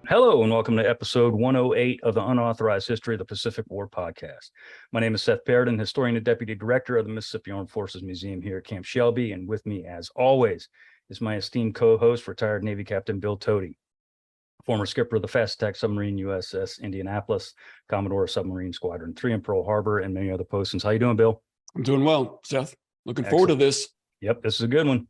Hello and welcome to episode 108 of the Unauthorized History of the Pacific War podcast. My name is Seth Parrott, historian and deputy director of the Mississippi Armed Forces Museum here at Camp Shelby, and with me, as always, is my esteemed co-host, retired Navy Captain Bill Tody, former skipper of the fast attack submarine USS Indianapolis, Commodore of Submarine Squadron 3 in Pearl Harbor, and many other postings. How you doing, Bill? I'm doing well, Seth. Looking Excellent. forward to this. Yep, this is a good one.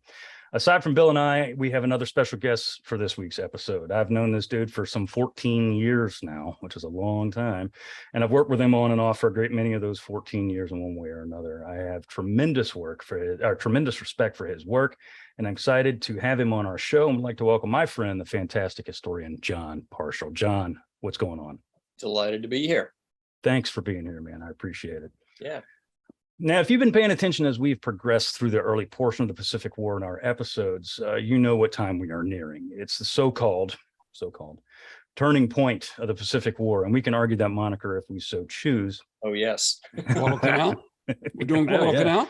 Aside from Bill and I, we have another special guest for this week's episode. I've known this dude for some 14 years now, which is a long time. And I've worked with him on and off for a great many of those 14 years in one way or another. I have tremendous respect for his work, and I'm excited to have him on our show. I'd like to welcome my friend, the fantastic historian, Jon Parshall. Jon, what's going on? Delighted to be here. Thanks for being here, man. I appreciate it. Yeah. Now, if you've been paying attention as we've progressed through the early portion of the Pacific War in our episodes, you know what time we are nearing. It's the so-called turning point of the Pacific War, and we can argue that moniker if we so choose. Oh, yes. Guadalcanal? We're doing Guadalcanal?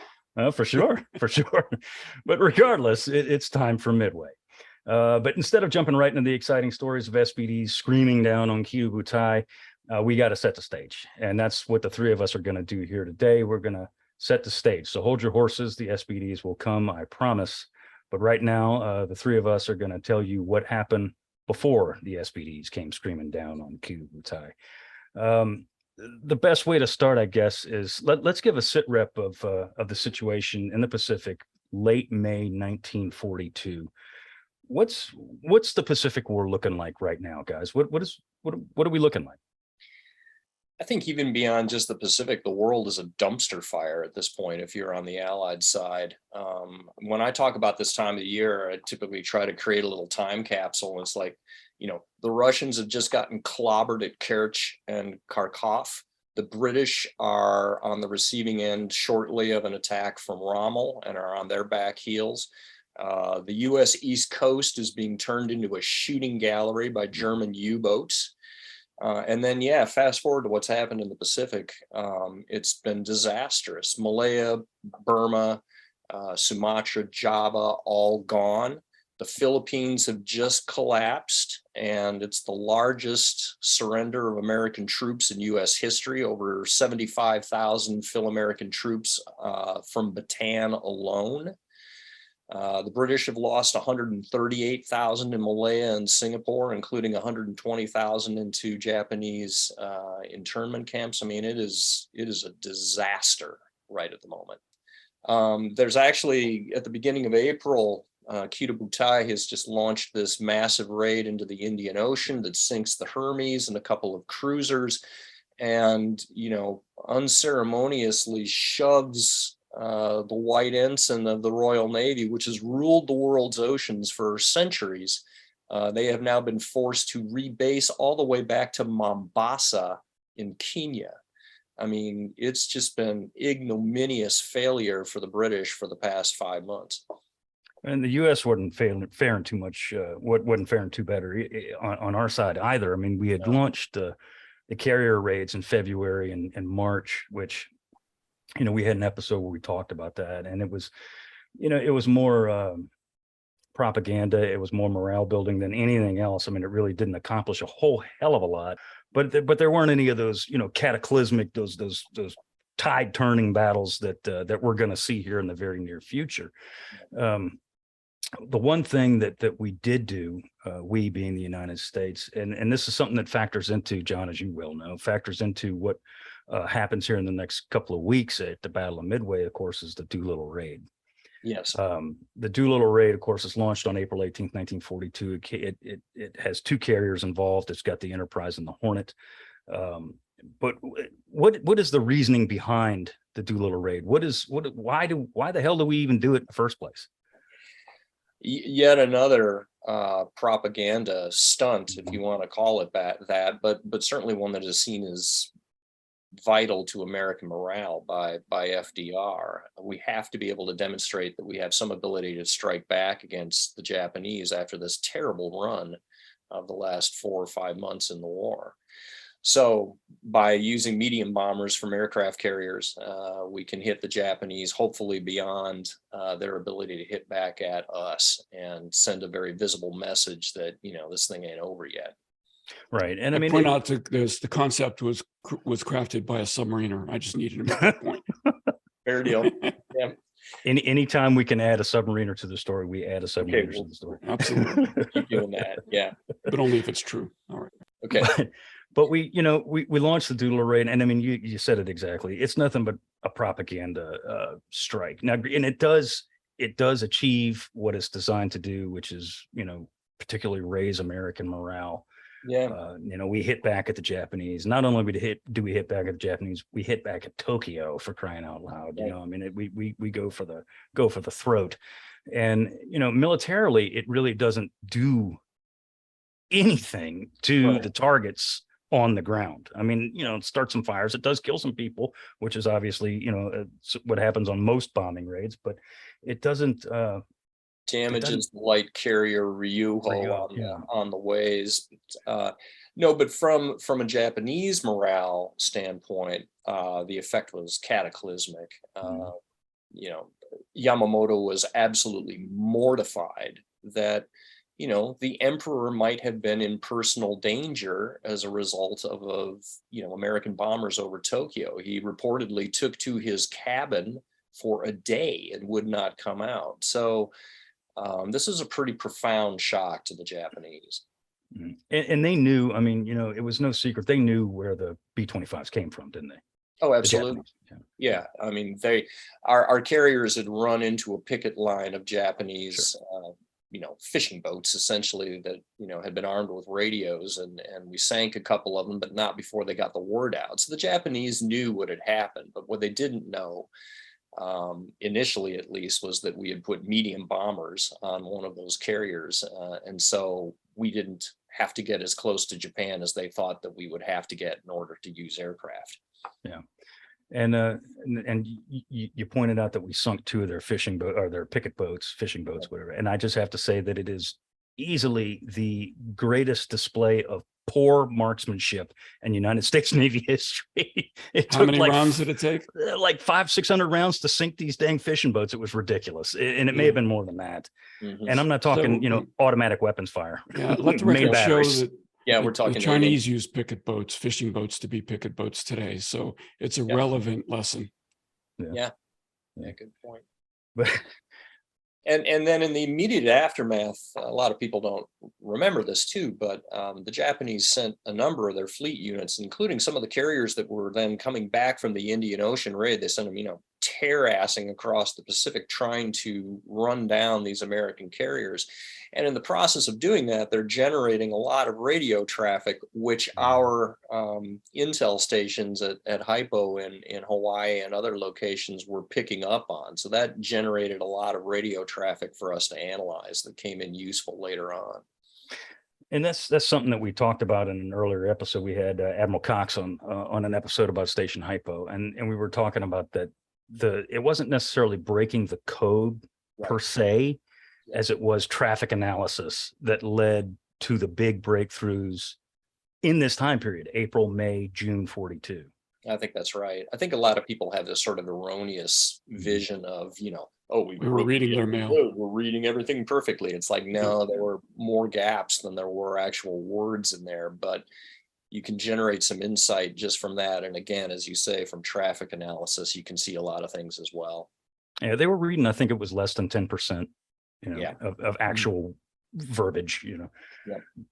For sure. But regardless, it's time for Midway. But instead of jumping right into the exciting stories of SBDs screaming down on Kido Butai, we got to set the stage. And that's what the three of us are going to do here today. We're going to set the stage. So hold your horses. The SBDs will come, I promise. But right now, the three of us are going to tell you what happened before the SBDs came screaming down on Kido Butai. The best way to start, I guess, is let's give a sit rep of the situation in the Pacific, late May 1942. What's the Pacific War looking like right now, guys? What are we looking like? I think even beyond just the Pacific, the world is a dumpster fire at this point if you're on the Allied side. When I talk about this time of the year, I typically try to create a little time capsule. It's like, the Russians have just gotten clobbered at Kerch and Kharkov. The British are on the receiving end shortly of an attack from Rommel and are on their back heels. The U.S. East Coast is being turned into a shooting gallery by German U-boats. And then, fast forward to what's happened in the Pacific. It's been disastrous. Malaya, Burma, Sumatra, Java, all gone. The Philippines have just collapsed, and it's the largest surrender of American troops in U.S. history. Over 75,000 Phil-American troops from Bataan alone. The British have lost 138,000 in Malaya and Singapore, including 120,000 into Japanese internment camps. I mean, it is a disaster right at the moment. There's actually, at the beginning of April, Kido Butai has just launched this massive raid into the Indian Ocean that sinks the Hermes and a couple of cruisers, and unceremoniously shoves the white ensign of the Royal Navy, which has ruled the world's oceans for centuries. They have now been forced to rebase all the way back to Mombasa in Kenya. I mean, it's just been ignominious failure for the British for the past 5 months. And the U.S. wasn't faring too much. Wasn't faring too better on our side either. I mean, we had launched the carrier raids in February and March, which we had an episode where we talked about that, and it was more propaganda. It was more morale building than anything else. I mean, it really didn't accomplish a whole hell of a lot, but there weren't any of those, cataclysmic, those tide turning battles that we're going to see here in the very near future. The one thing that we did do, we being the United States, and this is something that factors into, Jon, as you well know, factors into what happens here in the next couple of weeks at the Battle of Midway, of course, is the Doolittle raid. Yes. The Doolittle raid, of course, is launched on April 18th, 1942. It has two carriers involved. It's got the Enterprise and the Hornet. But what is the reasoning behind the Doolittle raid? Why the hell do we even do it in the first place? Yet another propaganda stunt, if you want to call it that, but certainly one that is seen as vital to American morale by FDR. We have to be able to demonstrate that we have some ability to strike back against the Japanese after this terrible run of the last 4 or 5 months in the war. So by using medium bombers from aircraft carriers, we can hit the Japanese, hopefully beyond their ability to hit back at us, and send a very visible message that, this thing ain't over yet. Right. And I I mean, point out that the concept was crafted by a submariner. I just needed to make that point. Fair deal. Yeah. anytime we can add a submariner to the story, we add a submariner Okay, to the story. Absolutely. keep doing that. Yeah. But only if it's true. All right. Okay. But we launched the Doolittle raid, and I mean, you said it exactly. It's nothing but a propaganda strike. Now, and it does achieve what it's designed to do, which is, particularly raise American morale. Yeah. We hit back at the Japanese. Not only do we hit back at the Japanese, we hit back at Tokyo, for crying out loud. Right. I mean, we go for the throat, and militarily, it really doesn't do anything to Right. the targets on the ground. I mean, it starts some fires. It does kill some people, which is obviously, what happens on most bombing raids, but it doesn't Damages the light carrier Ryuho on the ways. No, but from a Japanese morale standpoint, the effect was cataclysmic. Yamamoto was absolutely mortified that the emperor might have been in personal danger as a result of American bombers over Tokyo. He reportedly took to his cabin for a day and would not come out. So this is a pretty profound shock to the Japanese. And they knew, I mean, it was no secret. They knew where the B-25s came from, didn't they? Oh, absolutely. Yeah. I mean, our carriers had run into a picket line of Japanese, fishing boats, essentially, that, had been armed with radios, and we sank a couple of them, but not before they got the word out. So the Japanese knew what had happened, but what they didn't know, initially at least, was that we had put medium bombers on one of those carriers. And so we didn't have to get as close to Japan as they thought that we would have to get in order to use aircraft. Yeah. And you pointed out that we sunk two of their fishing boat or their fishing boats, whatever. And I just have to say that it is easily the greatest display of poor marksmanship in United States Navy history. How many rounds did it take? Like 500-600 rounds to sink these dang fishing boats. It was ridiculous. And it may have been more than that. Mm-hmm. And I'm not talking, automatic weapons fire. Yeah, let the record show that we're talking. The Chinese use picket boats, fishing boats, to be picket boats today. So it's a relevant lesson. Yeah, good point. And then in the immediate aftermath, a lot of people don't remember this too, but the Japanese sent a number of their fleet units, including some of the carriers that were then coming back from the Indian Ocean raid. They sent them, tear-assing across the Pacific, trying to run down these American carriers. And in the process of doing that, they're generating a lot of radio traffic, which our intel stations at Hypo in Hawaii and other locations were picking up on. So that generated a lot of radio traffic for us to analyze that came in useful later on. And that's something that we talked about in an earlier episode. We had Admiral Cox on an episode about Station Hypo, and we were talking about that it wasn't necessarily breaking the code per se, as it was traffic analysis that led to the big breakthroughs in this time period, April, May, June 42. I think that's right. I think a lot of people have this sort of erroneous vision of, we were reading their mail. We're reading everything perfectly. It's like, no, there were more gaps than there were actual words in there, but you can generate some insight just from that. And again, as you say, from traffic analysis, you can see a lot of things as well. Yeah, they were reading, I think it was less than 10%. Of actual verbiage,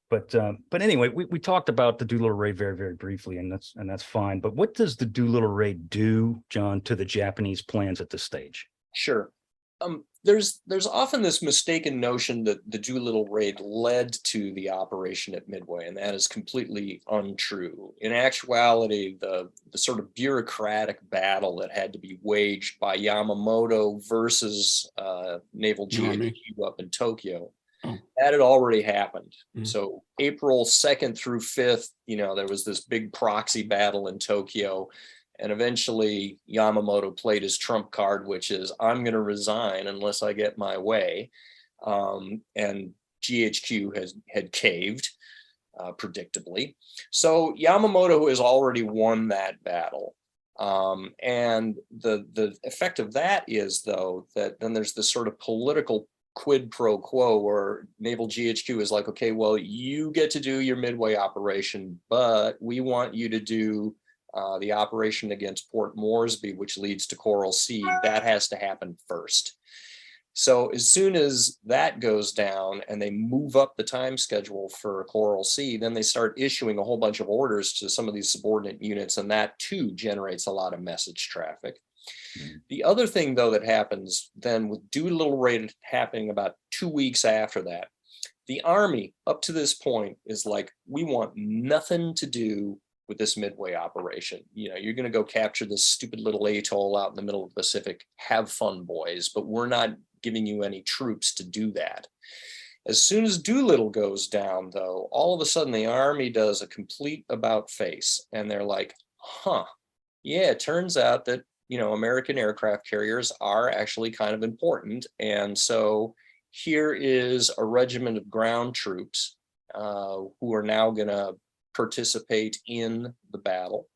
But anyway, we talked about the Doolittle raid very, very briefly, and that's fine. But what does the Doolittle raid do, John, to the Japanese plans at this stage? Sure. There's often this mistaken notion that the Doolittle raid led to the operation at Midway, and that is completely untrue. In actuality, the sort of bureaucratic battle that had to be waged by Yamamoto versus Naval GHQ up in Tokyo, that had already happened. So April 2nd through 5th, there was this big proxy battle in Tokyo. And eventually Yamamoto played his trump card, which is, I'm going to resign unless I get my way. And GHQ had caved, predictably. So Yamamoto has already won that battle. And the effect of that is, though, that then there's this sort of political quid pro quo where Naval GHQ is like, okay, well, you get to do your Midway operation, but we want you to do the operation against Port Moresby, which leads to Coral Sea. That has to happen first. So as soon as that goes down and they move up the time schedule for Coral Sea, then they start issuing a whole bunch of orders to some of these subordinate units, and that too generates a lot of message traffic. The other thing, though, that happens then with Doolittle raid happening about 2 weeks after that, the Army up to this point is like, we want nothing to do with this Midway operation. You know, you're going to go capture this stupid little atoll out in the middle of the Pacific. Have fun, boys, but we're not giving you any troops to do that. As soon as Doolittle goes down, though, all of a sudden the Army does a complete about face, and they're like, huh, yeah, it turns out that, you know, American aircraft carriers are actually kind of important. And so here is a regiment of ground troops who are now going to participate in the battle.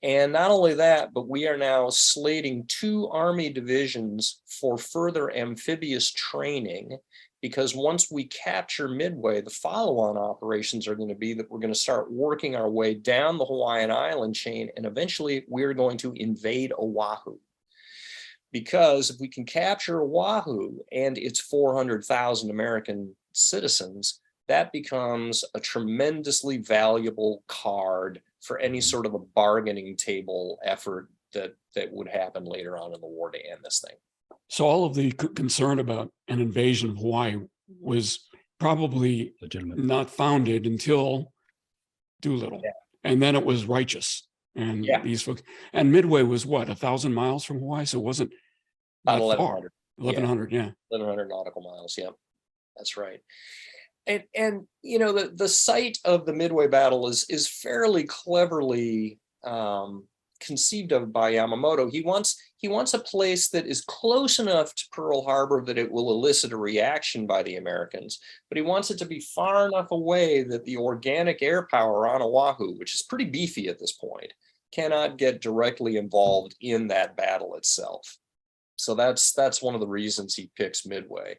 And not only that, but we are now slating 2 Army divisions for further amphibious training, because once we capture Midway, the follow-on operations are going to be that we're going to start working our way down the Hawaiian Island chain, and eventually we're going to invade Oahu. Because if we can capture Oahu and its 400,000 American citizens, that becomes a tremendously valuable card for any sort of a bargaining table effort that would happen later on in the war to end this thing. So all of the concern about an invasion of Hawaii was probably Legitimate. not founded until Doolittle. Yeah. And then it was righteous. And Yeah. these folks, and Midway was what, 1,000 miles from Hawaii? So it wasn't About that 1,100. far. 1,100, yeah. 1,100 nautical miles. Yeah, that's right. And you know, the site of the Midway battle is fairly cleverly conceived of by Yamamoto. He wants a place that is close enough to Pearl Harbor that it will elicit a reaction by the Americans, but he wants it to be far enough away that the organic air power on Oahu, which is pretty beefy at this point, cannot get directly involved in that battle itself. So that's one of the reasons he picks Midway.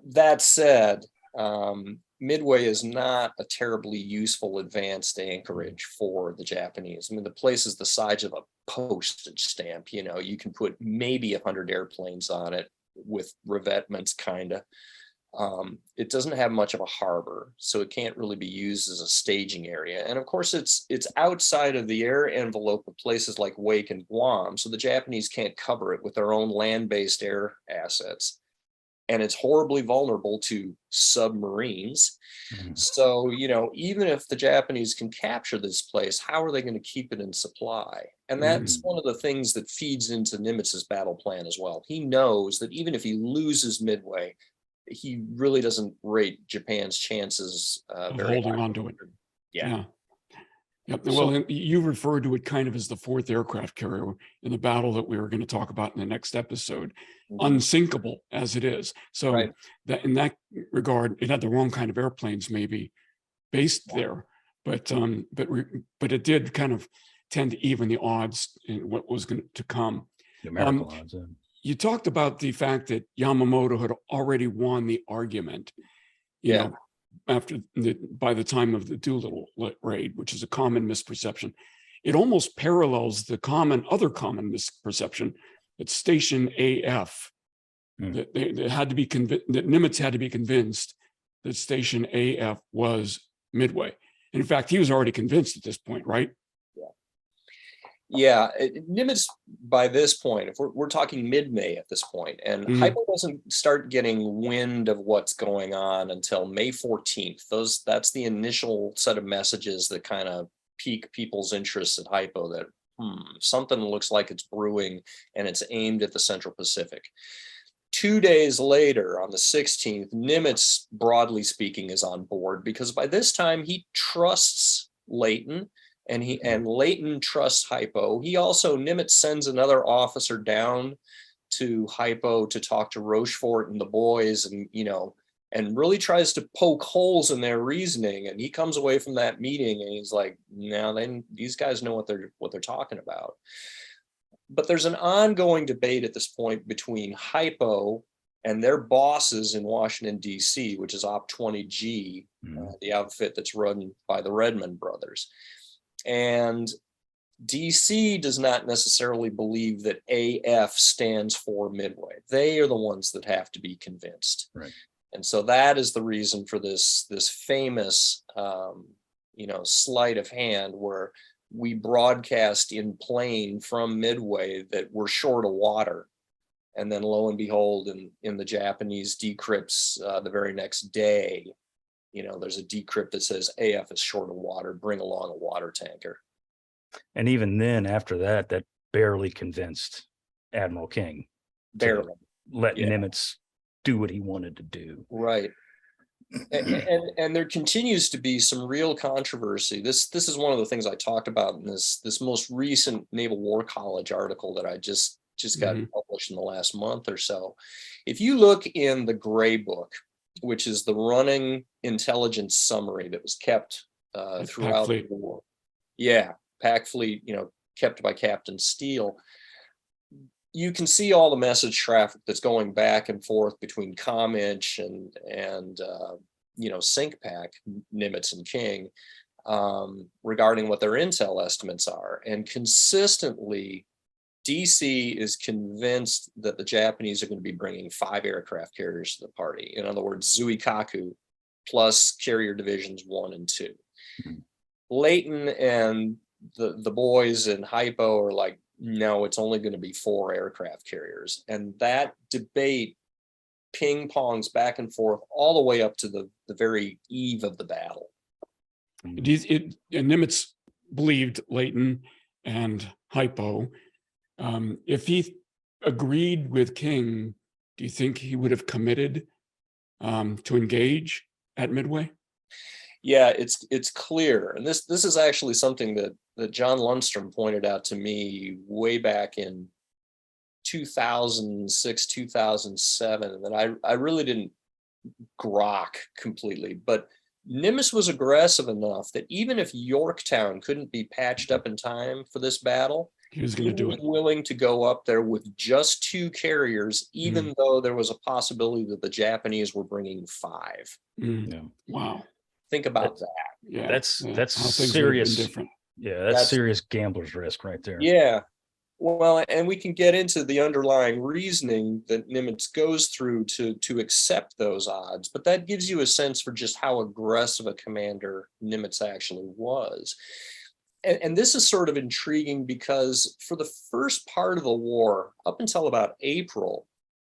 That said, Midway is not a terribly useful advanced anchorage for the Japanese. I mean, the place is the size of a postage stamp. You know, you can put maybe 100 airplanes on it with revetments, kind of. It doesn't have much of a harbor, so it can't really be used as a staging area. And of course, it's outside of the air envelope of places like Wake and Guam, so the Japanese can't cover it with their own land-based air assets. And it's horribly vulnerable to submarines. So, you know, even if the Japanese can capture this place, how are they going to keep it in supply? And that's one of the things that feeds into Nimitz's battle plan as well. He knows that even if he loses Midway, he really doesn't rate Japan's chances Of very holding high. on to it. Yeah. Yep. Well, and you referred to it kind of as the 4th aircraft carrier in the battle that we were going to talk about in the next episode, unsinkable as it is. So Right. that in that regard, it had the wrong kind of airplanes maybe based there, but it did kind of tend to even the odds in what was going to come. Numerical odds. You talked about the fact that Yamamoto had already won the argument, you know, by the time of the Doolittle raid, which is a common misperception. It almost parallels the other common misperception that Station AF, that they had to be convinced, that Nimitz had to be convinced that Station AF was Midway. And in fact, he was already convinced at this point, right? Yeah, Nimitz by this point, if we're talking mid-May at this point, and Hypo doesn't start getting wind of what's going on until May 14th. That's the initial set of messages that kind of pique people's interest at Hypo, that something looks like it's brewing and it's aimed at the Central Pacific. 2 days later, on the 16th, Nimitz, broadly speaking, is on board, because by this time he trusts Leighton. And Leighton trusts Hypo. Nimitz sends another officer down to Hypo to talk to Rochefort and the boys, and and really tries to poke holes in their reasoning. And he comes away from that meeting and he's like, "Now then, these guys know what they're talking about." But there's an ongoing debate at this point between Hypo and their bosses in Washington, D.C., which is Op 20G, the outfit that's run by the Redmond brothers. And DC does not necessarily believe that AF stands for Midway. They are the ones that have to be convinced. Right. And so that is the reason for this famous, sleight of hand where we broadcast in plane from Midway that we're short of water. And then lo and behold, in the Japanese decrypts the very next day, there's a decrypt that says AF is short of water, bring along a water tanker. And even then, after that, that barely convinced Admiral King. Barely. Let Nimitz do what he wanted to do. Right. And there continues to be some real controversy. This is one of the things I talked about in this most recent Naval War College article that I just got published in the last month or so. If you look in the Gray Book, which is the running intelligence summary that was kept throughout the war. Yeah, Pack Fleet, kept by Captain Steele. You can see all the message traffic that's going back and forth between ComInch and Sync Pack, Nimitz and King, regarding what their intel estimates are. And consistently, DC is convinced that the Japanese are going to be bringing 5 aircraft carriers to the party. In other words, Zuikaku plus carrier divisions 1 and 2. Leighton and the boys in Hypo are like, no, it's only going to be 4 aircraft carriers. And that debate ping-pongs back and forth all the way up to the very eve of the battle. And Nimitz believed Leighton and Hypo. If he agreed with King, do you think he would have committed to engage at Midway? Yeah, it's clear. And this is actually something that John Lundstrom pointed out to me way back in 2006, 2007, and that I really didn't grok completely. But Nimitz was aggressive enough that even if Yorktown couldn't be patched up in time for this battle, he was going to do it. Willing to go up there with just 2 carriers, even though there was a possibility that the Japanese were bringing 5. Yeah. Wow. Think about that. Yeah, that's serious. Different. Yeah, that's serious gambler's risk right there. Yeah. Well, and we can get into the underlying reasoning that Nimitz goes through to accept those odds, but that gives you a sense for just how aggressive a commander Nimitz actually was. And this is sort of intriguing because for the first part of the war, up until about April,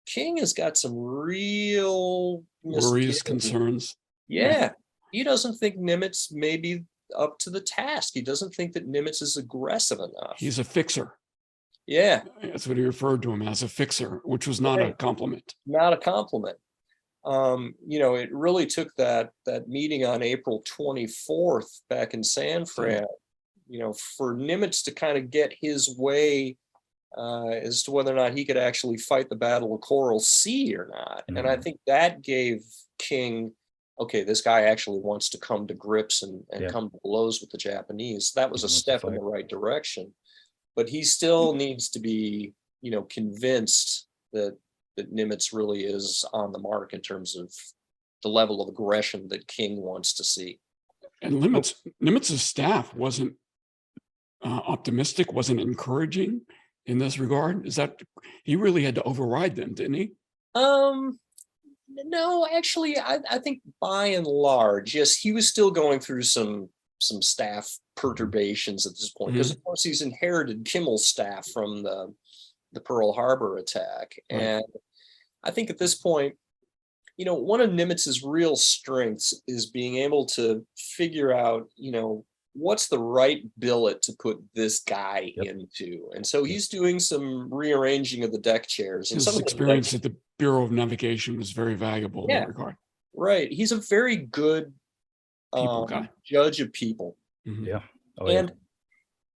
King has got some real worries, concerns. Yeah. He doesn't think Nimitz may be up to the task. He doesn't think that Nimitz is aggressive enough. He's a fixer. Yeah. That's what he referred to him as, a fixer, which was not a compliment. Not a compliment. It really took that meeting on April 24th back in San Fran, for Nimitz to kind of get his way as to whether or not he could actually fight the Battle of Coral Sea or not. And I think that gave King, okay, this guy actually wants to come to grips and come to blows with the Japanese. That was a step in the right direction. But he still needs to be, convinced that Nimitz really is on the mark in terms of the level of aggression that King wants to see. And Nimitz's staff wasn't optimistic, wasn't encouraging in this regard. Is that he really had to override them, didn't he? No, actually, I think by and large, yes, he was still going through some staff perturbations at this point, because of course he's inherited Kimmel's staff from the Pearl Harbor attack. Right. And I think at this point, one of Nimitz's real strengths is being able to figure out, what's the right billet to put this guy into. And so he's doing some rearranging of the deck chairs. And his experience at the Bureau of Navigation was very valuable in that regard. Right. He's a very good people guy, judge of people. Yeah.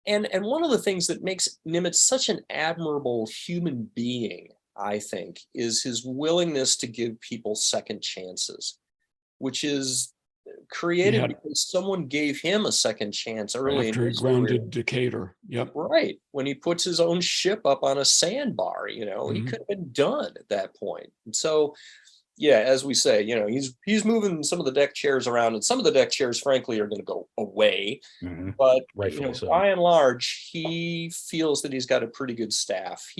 And one of the things that makes Nimitz such an admirable human being, I think, is his willingness to give people second chances, which is created had- because someone gave him a second chance early in After he his grounded career. Decatur. Yep. Right. When he puts his own ship up on a sandbar, he Mhm. could have been done at that point. And so, yeah, as we say, he's moving some of the deck chairs around, and some of the deck chairs, frankly, are going to go away. Mhm. But Rightfully so. by and large, he feels that he's got a pretty good staff.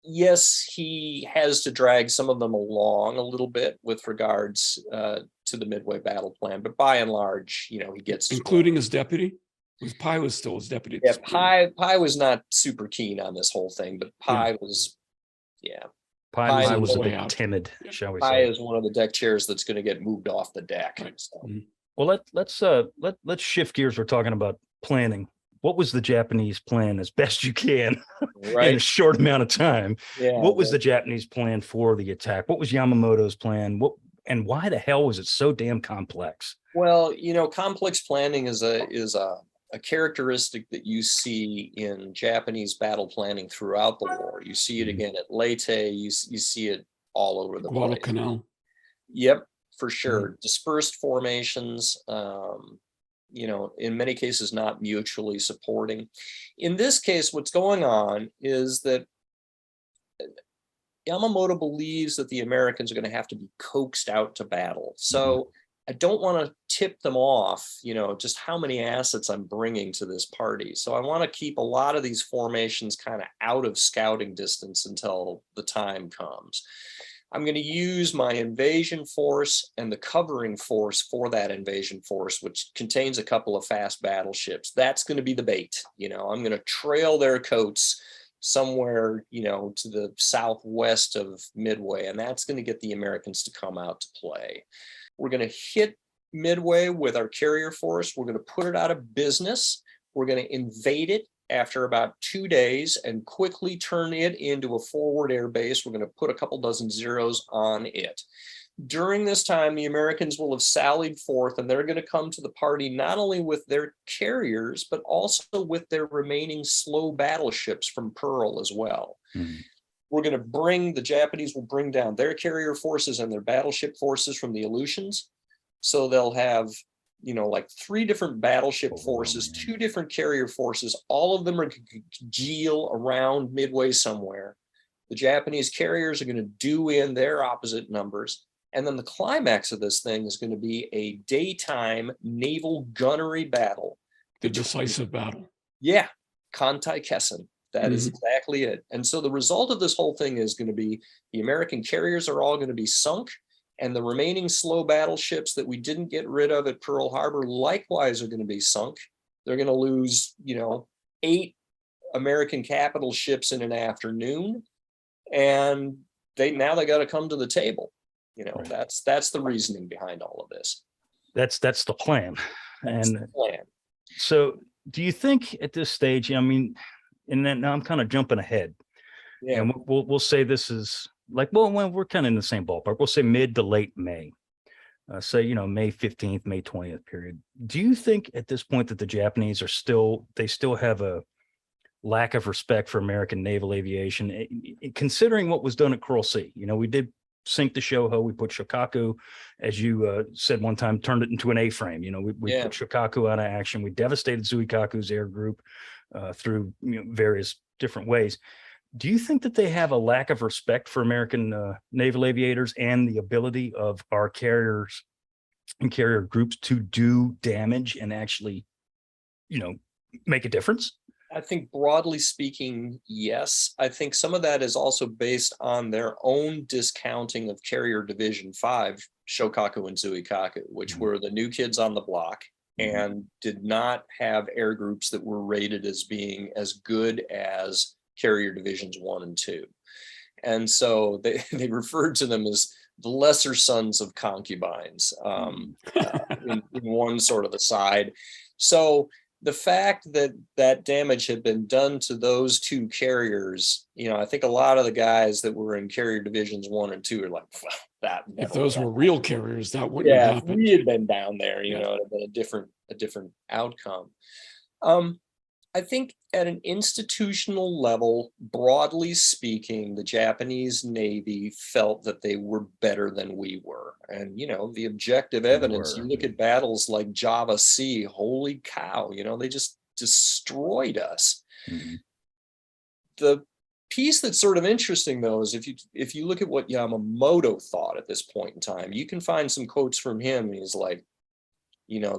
Yes, he has to drag some of them along a little bit with regards to the Midway battle plan, but by and large, he gets Including his deputy. Pye was still his deputy. at Yeah, this point. Pye was not super keen on this whole thing, but Pye was, yeah. Pye was a way bit out. timid, shall we Pye say? is one of the deck chairs that's going to get moved off the deck. Right. So, Mhm. Well, let's shift gears. We're talking about planning. What was the Japanese plan, as best you can, in a right. short amount of time? Yeah. What was the Japanese plan for the attack? What was Yamamoto's plan? And why the hell was it so damn complex? Well, complex planning is a characteristic that you see in Japanese battle planning throughout the war. You see it Mhm. again at Leyte. You see it all over the place. Guadalcanal. Yep, for sure. Dispersed formations, in many cases not mutually supporting. In this case, what's going on is that Yamamoto believes that the Americans are going to have to be coaxed out to battle. So I don't want to tip them off, just how many assets I'm bringing to this party. So I want to keep a lot of these formations kind of out of scouting distance until the time comes. I'm going to use my invasion force and the covering force for that invasion force, which contains a couple of fast battleships. That's going to be the bait. I'm going to trail their coats somewhere, to the southwest of Midway, and that's going to get the Americans to come out to play. We're going to hit Midway with our carrier force. We're going to put it out of business. We're going to invade it after about 2 days and quickly turn it into a forward air base. We're going to put a couple dozen zeros on it. During this time, the Americans will have sallied forth, and they're going to come to the party not only with their carriers, but also with their remaining slow battleships from Pearl as well. Mhm. We're going to the Japanese will bring down their carrier forces and their battleship forces from the Aleutians. So they'll have, like 3 different battleship forces, 2 different carrier forces. All of them are going to congeal around Midway somewhere. The Japanese carriers are going to do in their opposite numbers. And then the climax of this thing is going to be a daytime naval gunnery battle. The decisive battle. Yeah, Kantai Kessen. That is exactly it. And so the result of this whole thing is going to be the American carriers are all going to be sunk, and the remaining slow battleships that we didn't get rid of at Pearl Harbor likewise are going to be sunk. They're going to lose, 8 American capital ships in an afternoon, and they got to come to the table. Right. That's the reasoning behind all of this. That's the plan. That's the plan. So do you think at this stage, and then now I'm kind of jumping ahead, Yeah. and we'll say this is like, well, we're kind of in the same ballpark. We'll say mid to late May, say, May 15th, May 20th period. Do you think at this point that the Japanese still have a lack of respect for American naval aviation, considering what was done at Coral Sea? We did sink the Shoho. We put Shokaku, as you said one time, turned it into an A-frame. We put Shokaku out of action. We devastated Zuikaku's air group through various different ways. Do you think that they have a lack of respect for American naval aviators and the ability of our carriers and carrier groups to do damage and actually, make a difference? I think broadly speaking, yes. I think some of that is also based on their own discounting of Carrier Division 5, Shokaku and Zuikaku, which were the new kids on the block and did not have air groups that were rated as being as good as Carrier Divisions 1 and 2. And so they referred to them as the lesser sons of concubines in one sort of aside. So the fact that damage had been done to those 2 carriers, I think a lot of the guys that were in Carrier Divisions 1 and 2 are like, well, that. If those were real carriers, that wouldn't have happened. If we had been down there, it would have been a different outcome. I think at an institutional level, broadly speaking, the Japanese Navy felt that they were better than we were. And, the objective evidence, you look at battles like Java Sea, holy cow, they just destroyed us. Mm-hmm. The piece that's sort of interesting, though, is if you look at what Yamamoto thought at this point in time, you can find some quotes from him. He's like,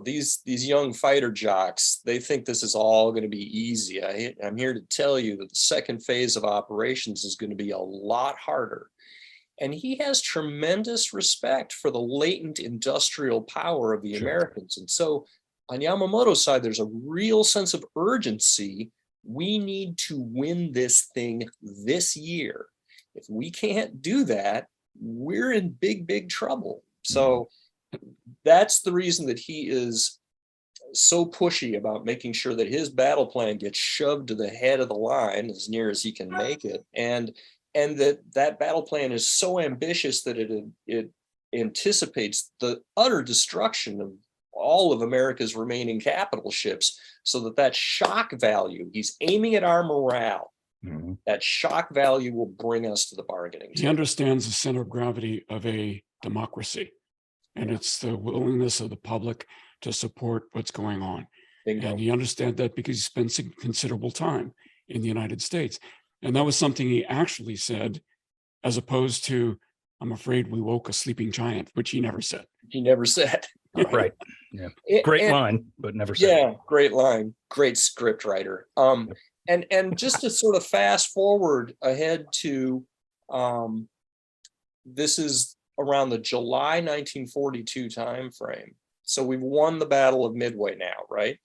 these young fighter jocks, they think this is all going to be easy. I'm here to tell you that the second phase of operations is going to be a lot harder. And he has tremendous respect for the latent industrial power of the Americans. And so on Yamamoto's side, there's a real sense of urgency. We need to win this thing this year. If we can't do that, we're in big, big trouble. So that's the reason that he is so pushy about making sure that his battle plan gets shoved to the head of the line as near as he can make it. And that battle plan is so ambitious that it anticipates the utter destruction of all of America's remaining capital ships, so that shock value, he's aiming at our morale. Mm-hmm. That shock value will bring us to the bargaining table. He understands the center of gravity of a democracy. And it's the willingness of the public to support what's going on. Bingo. And he understands that because he spends considerable time in the United States. And that was something he actually said, as opposed to, I'm afraid we woke a sleeping giant, which he never said. He never said. Right. Yeah. Great line, but never said. Yeah, great line. Great script writer. And just to sort of fast forward ahead to, this is around the July 1942 timeframe. So we've won the Battle of Midway now, right?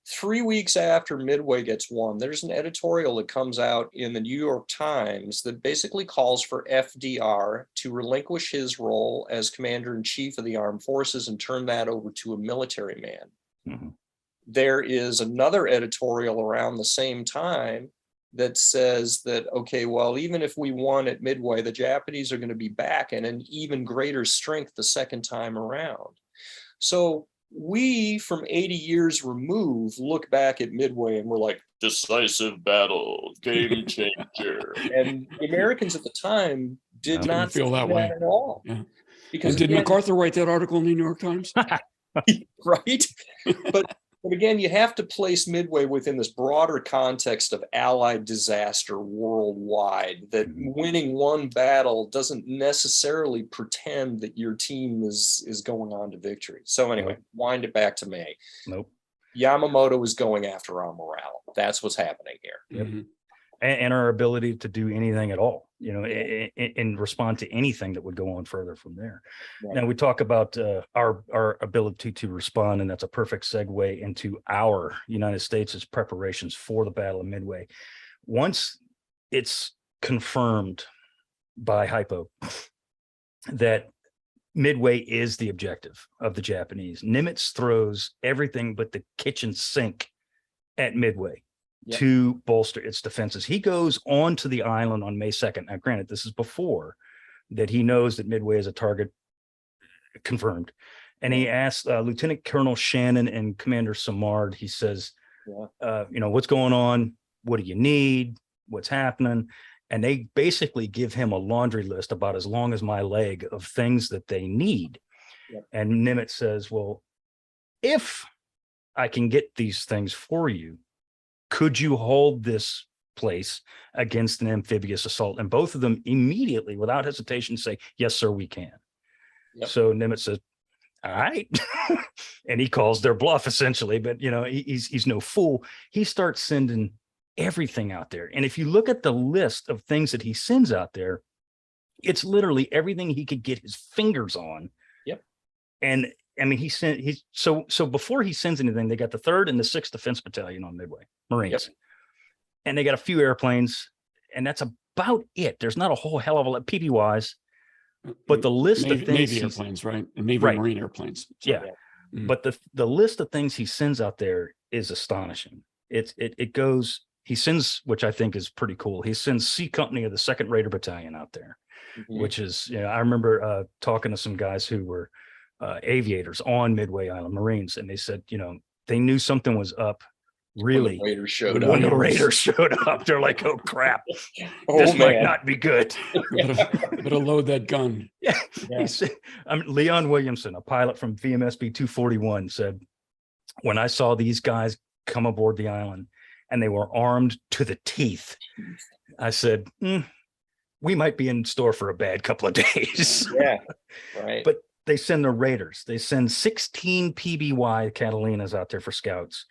3 weeks after Midway gets won, there's an editorial that comes out in the New York Times that basically calls for FDR to relinquish his role as commander-in-chief of the armed forces and turn that over to a military man. Mm-hmm. There is another editorial around the same time that says that, okay, well, even if we won at Midway, the Japanese are going to be back in an even greater strength the second time around. So we, from 80 years removed, look back at Midway and we're like, decisive battle, game changer. And the Americans at the time did not feel that way at all. Yeah. Because did MacArthur write that article in the New York Times? Right. But again, you have to place Midway within this broader context of Allied disaster worldwide, that winning one battle doesn't necessarily pretend that your team is going on to victory. So anyway, wind it back to May. Nope. Yamamoto is going after our morale. That's what's happening here. Mm-hmm. And our ability to do anything at all, and respond to anything that would go on further from there. Right. Now we talk about our ability to respond, and that's a perfect segue into our United States' preparations for the Battle of Midway. Once it's confirmed by Hypo that Midway is the objective of the Japanese, Nimitz throws everything but the kitchen sink at Midway. Yep. To bolster its defenses. He goes onto the island on May 2nd. Now, granted, this is before that he knows that Midway is a target confirmed. And he asks Lieutenant Colonel Shannon and Commander Samard, he says, what's going on? What do you need? What's happening? And they basically give him a laundry list about as long as my leg of things that they need. Yep. And Nimitz says, well, if I can get these things for you, could you hold this place against an amphibious assault? And both of them immediately, without hesitation, say, yes, sir, we can. Yep. So Nimitz says, all right. And he calls their bluff, essentially. But, he's no fool. He starts sending everything out there. And if you look at the list of things that he sends out there, it's literally everything he could get his fingers on. Yep. And I mean, so before he sends anything, they got the 3rd and the 6th Defense Battalion on Midway, Marines. Yep. And they got a few airplanes, and that's about it. There's not a whole hell of a lot PB-wise, but the list of things. Navy airplanes, right? And Navy Marine airplanes. So, yeah. Mm-hmm. But the list of things he sends out there is astonishing. It goes, he sends, which I think is pretty cool. He sends C Company of the 2nd Raider Battalion out there, which is, I remember talking to some guys who were aviators on Midway Island, Marines, and they said, they knew something was up Really? When the Raiders showed When up. the Raiders showed up, they're like, "Oh crap, Oh, this might man. not be good." Better load that gun. Yeah. Yeah. He said, Leon Williamson, a pilot from VMSB 241, said, "When I saw these guys come aboard the island and they were armed to the teeth, I said, we might be in store for a bad couple of days." Yeah, right. But they send the Raiders. They send 16 PBY Catalinas out there for scouts.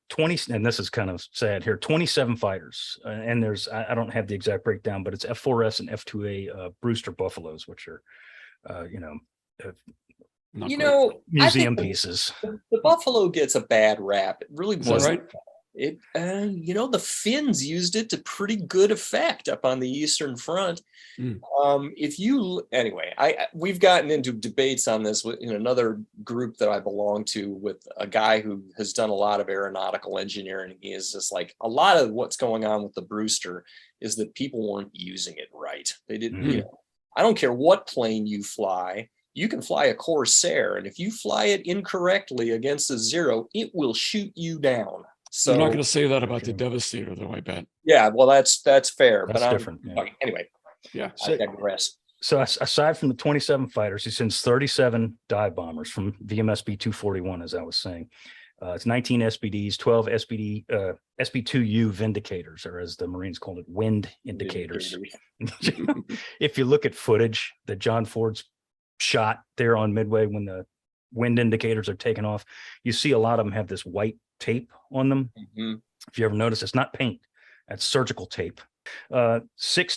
20, and this is kind of sad here, 27 fighters. And there's, I don't have the exact breakdown, but it's F4S and F2A Brewster Buffaloes, which are, Not You great. know, museum I think pieces. the Buffalo gets a bad rap. It really Is that wasn't. right? It, the Finns used it to pretty good effect up on the Eastern Front. We've gotten into debates on this in another group that I belong to with a guy who has done a lot of aeronautical engineering. He is just like, a lot of what's going on with the Brewster is that people weren't using it right. They didn't, I don't care what plane you fly. You can fly a Corsair, and if you fly it incorrectly against a zero, it will shoot you down. So You're not going to say that about the Devastator, though, I bet. yeah, well, that's fair. That's but different. Yeah. Anyway, Yeah. I digress. So aside from the 27 fighters, he sends 37 dive bombers from VMSB 241, as I was saying. It's 19 SBDs, 12 SB2U Vindicators, or as the Marines called it, wind indicators. If you look at footage that John Ford's shot there on Midway when the wind indicators are taken off, you see a lot of them have this white tape on them. If you ever notice, it's not paint, that's surgical tape. 6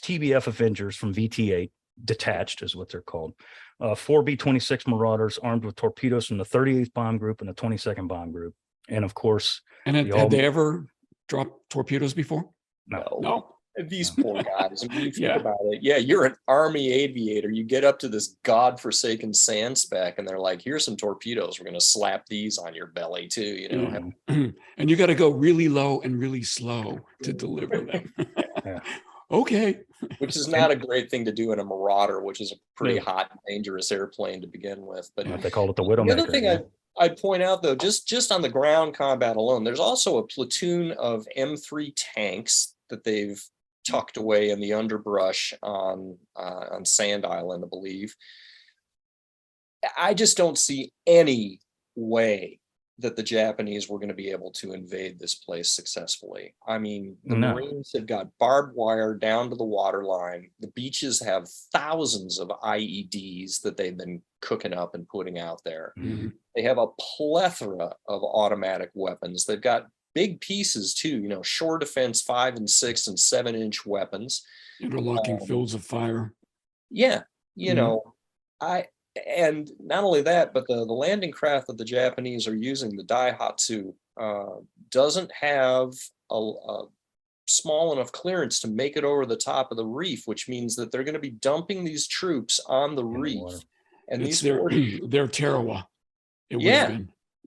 TBF Avengers from VT8, detached is what they're called. 4 B-26 Marauders armed with torpedoes from the 38th Bomb Group and the 22nd Bomb Group. And of course, And had they ever dropped torpedoes before? No. These poor guys. I mean, you think about it. Yeah, you're an Army aviator. You get up to this godforsaken sand speck, and they're like, "Here's some torpedoes. We're going to slap these on your belly too." And you got to go really low and really slow to deliver them. Okay. Which is not a great thing to do in a Marauder, which is a pretty hot, dangerous airplane to begin with. But they call it the Widowmaker. The other thing I'd point out, though, just on the ground combat alone, there's also a platoon of M3 tanks that they've tucked away in the underbrush on Sand Island, I believe. I just don't see any way that the Japanese were going to be able to invade this place successfully. I mean, the Marines have got barbed wire down to the waterline. The beaches have thousands of IEDs that they've been cooking up and putting out there. They have a plethora of automatic weapons. They've got big pieces too, shore defense 5 and 6 and 7-inch weapons. Interlocking fields of fire. Yeah. And not only that, but the landing craft that the Japanese are using, the Daihatsu, doesn't have a small enough clearance to make it over the top of the reef, which means that they're going to be dumping these troops on the reef. And it's these their Tarawa.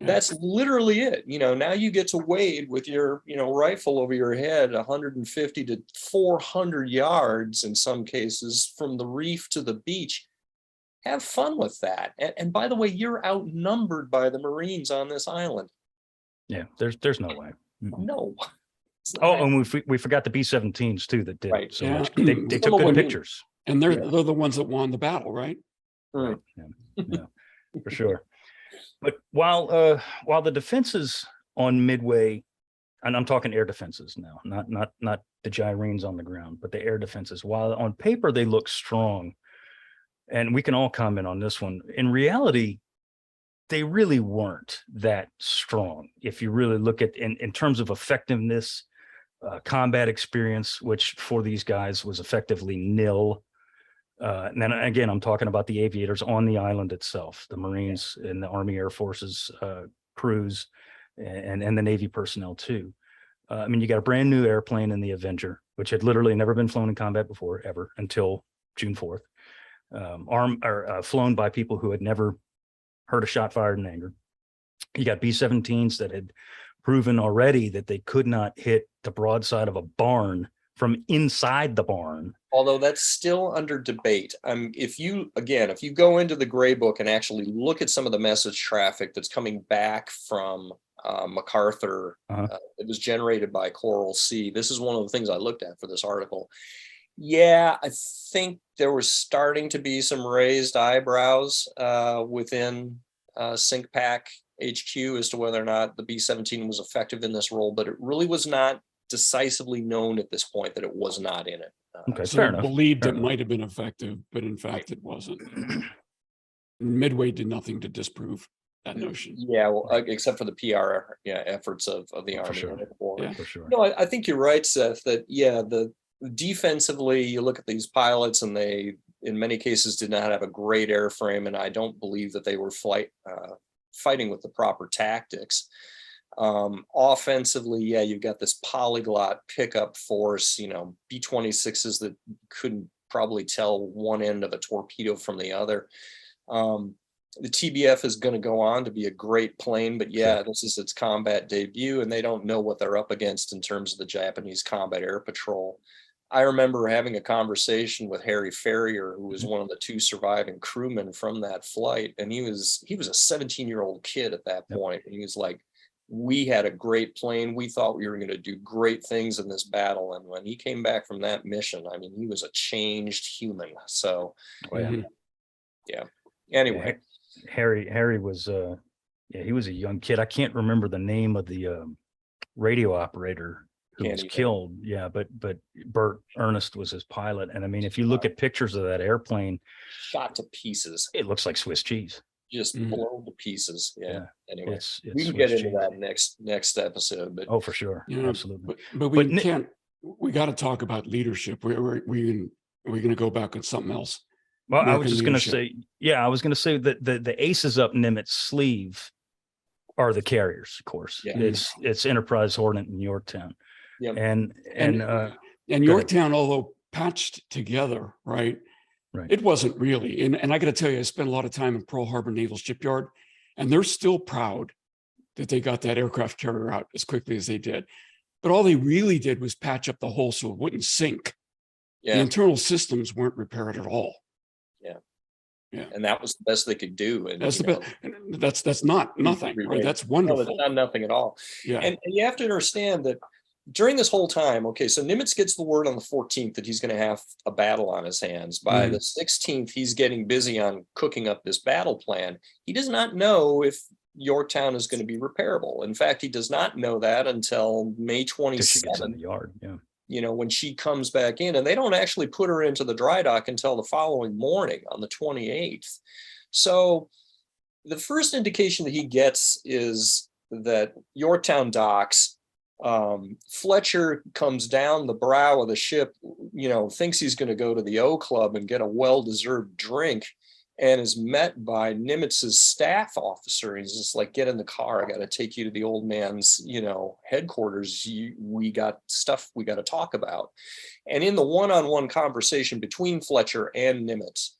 That's literally it. Now you get to wade with your, rifle over your head 150 to 400 yards in some cases from the reef to the beach. Have fun with that. And by the way, you're outnumbered by the Marines on this island. Yeah, there's no way. No. And we forgot the B-17s too that did so much. They took good pictures. And they're the ones that won the battle, right? Right. Yeah, for sure. But while the defenses on Midway, and I'm talking air defenses now, not the gyrenes on the ground, but the air defenses, while on paper they look strong, and we can all comment on this one, in reality, they really weren't that strong. If you really look at in terms of effectiveness, combat experience, which for these guys was effectively nil. And then again, I'm talking about the aviators on the island itself, the Marines and the Army Air Forces crews and the Navy personnel too. You got a brand new airplane in the Avenger, which had literally never been flown in combat before, ever, until June 4th. Flown by people who had never heard a shot fired in anger. You got B-17s that had proven already that they could not hit the broadside of a barn from inside the barn. Although that's still under debate. If you go into the gray book and actually look at some of the message traffic that's coming back from MacArthur. Uh-huh. It was generated by Coral Sea. This is one of the things I looked at for this article. Yeah, I think there was starting to be some raised eyebrows within SyncPack HQ as to whether or not the B-17 was effective in this role, but it really was not decisively known at this point that it was not in it. Okay, So fair they enough. believed Fair it enough. might have been effective, but in fact it wasn't. Midway did nothing to disprove that notion. Yeah, well, except for the PR efforts of the For Army. sure. And the Corps. Yeah. For sure. No, I think you're right, Seth, that the defensively, you look at these pilots and they, in many cases, did not have a great airframe, and I don't believe that they were fighting with the proper tactics. Offensively, yeah, you've got this polyglot pickup force, B-26s that couldn't probably tell one end of a torpedo from the other. The TBF is going to go on to be a great plane, but yeah, sure, this is its combat debut, and they don't know what they're up against in terms of the Japanese Combat Air Patrol. I remember having a conversation with Harry Ferrier, who was one of the two surviving crewmen from that flight, and he was a 17-year-old kid at that point, and he was like, we had a great plane. We thought we were going to do great things in this battle, and when he came back from that mission, I mean, he was a changed human. So, yeah. Anyway. Harry was he was a young kid. I can't remember the name of the radio operator who was killed. Yeah, but Bert Ernest was his pilot. And I mean, if you look at pictures of that airplane, shot to pieces, it looks like Swiss cheese. Just blown to pieces. Yeah. Anyway, it's we can get into that next episode. But oh, for sure, absolutely. But we can't. We got to talk about leadership. We're going to go back on something else. Well, I was just going to say, I was going to say that the aces up Nimitz sleeve are the carriers, of course. Yeah. It's Enterprise, Hornet, and Yorktown. Yeah. And Yorktown, although patched together, right? It wasn't really. And I got to tell you, I spent a lot of time in Pearl Harbor Naval Shipyard, and they're still proud that they got that aircraft carrier out as quickly as they did. But all they really did was patch up the hole so it wouldn't sink. Yeah. The internal systems weren't repaired at all. Yeah, and that was the best they could do. And that's the best. That's not nothing, right? That's wonderful. No, that's not nothing at all. Yeah, and you have to understand that during this whole time, okay, so Nimitz gets the word on the 14th that he's going to have a battle on his hands. By the 16th, he's getting busy on cooking up this battle plan. He does not know if Yorktown is going to be repairable. In fact, he does not know that until May 27th. She gets in the yard, yeah. When she comes back in, and they don't actually put her into the dry dock until the following morning on the 28th. So the first indication that he gets is that Yorktown docks. Fletcher comes down the brow of the ship, thinks he's going to go to the O Club and get a well-deserved drink, and is met by Nimitz's staff officer. He's just like, get in the car. I got to take you to the old man's, headquarters. We got stuff we got to talk about. And in the one-on-one conversation between Fletcher and Nimitz,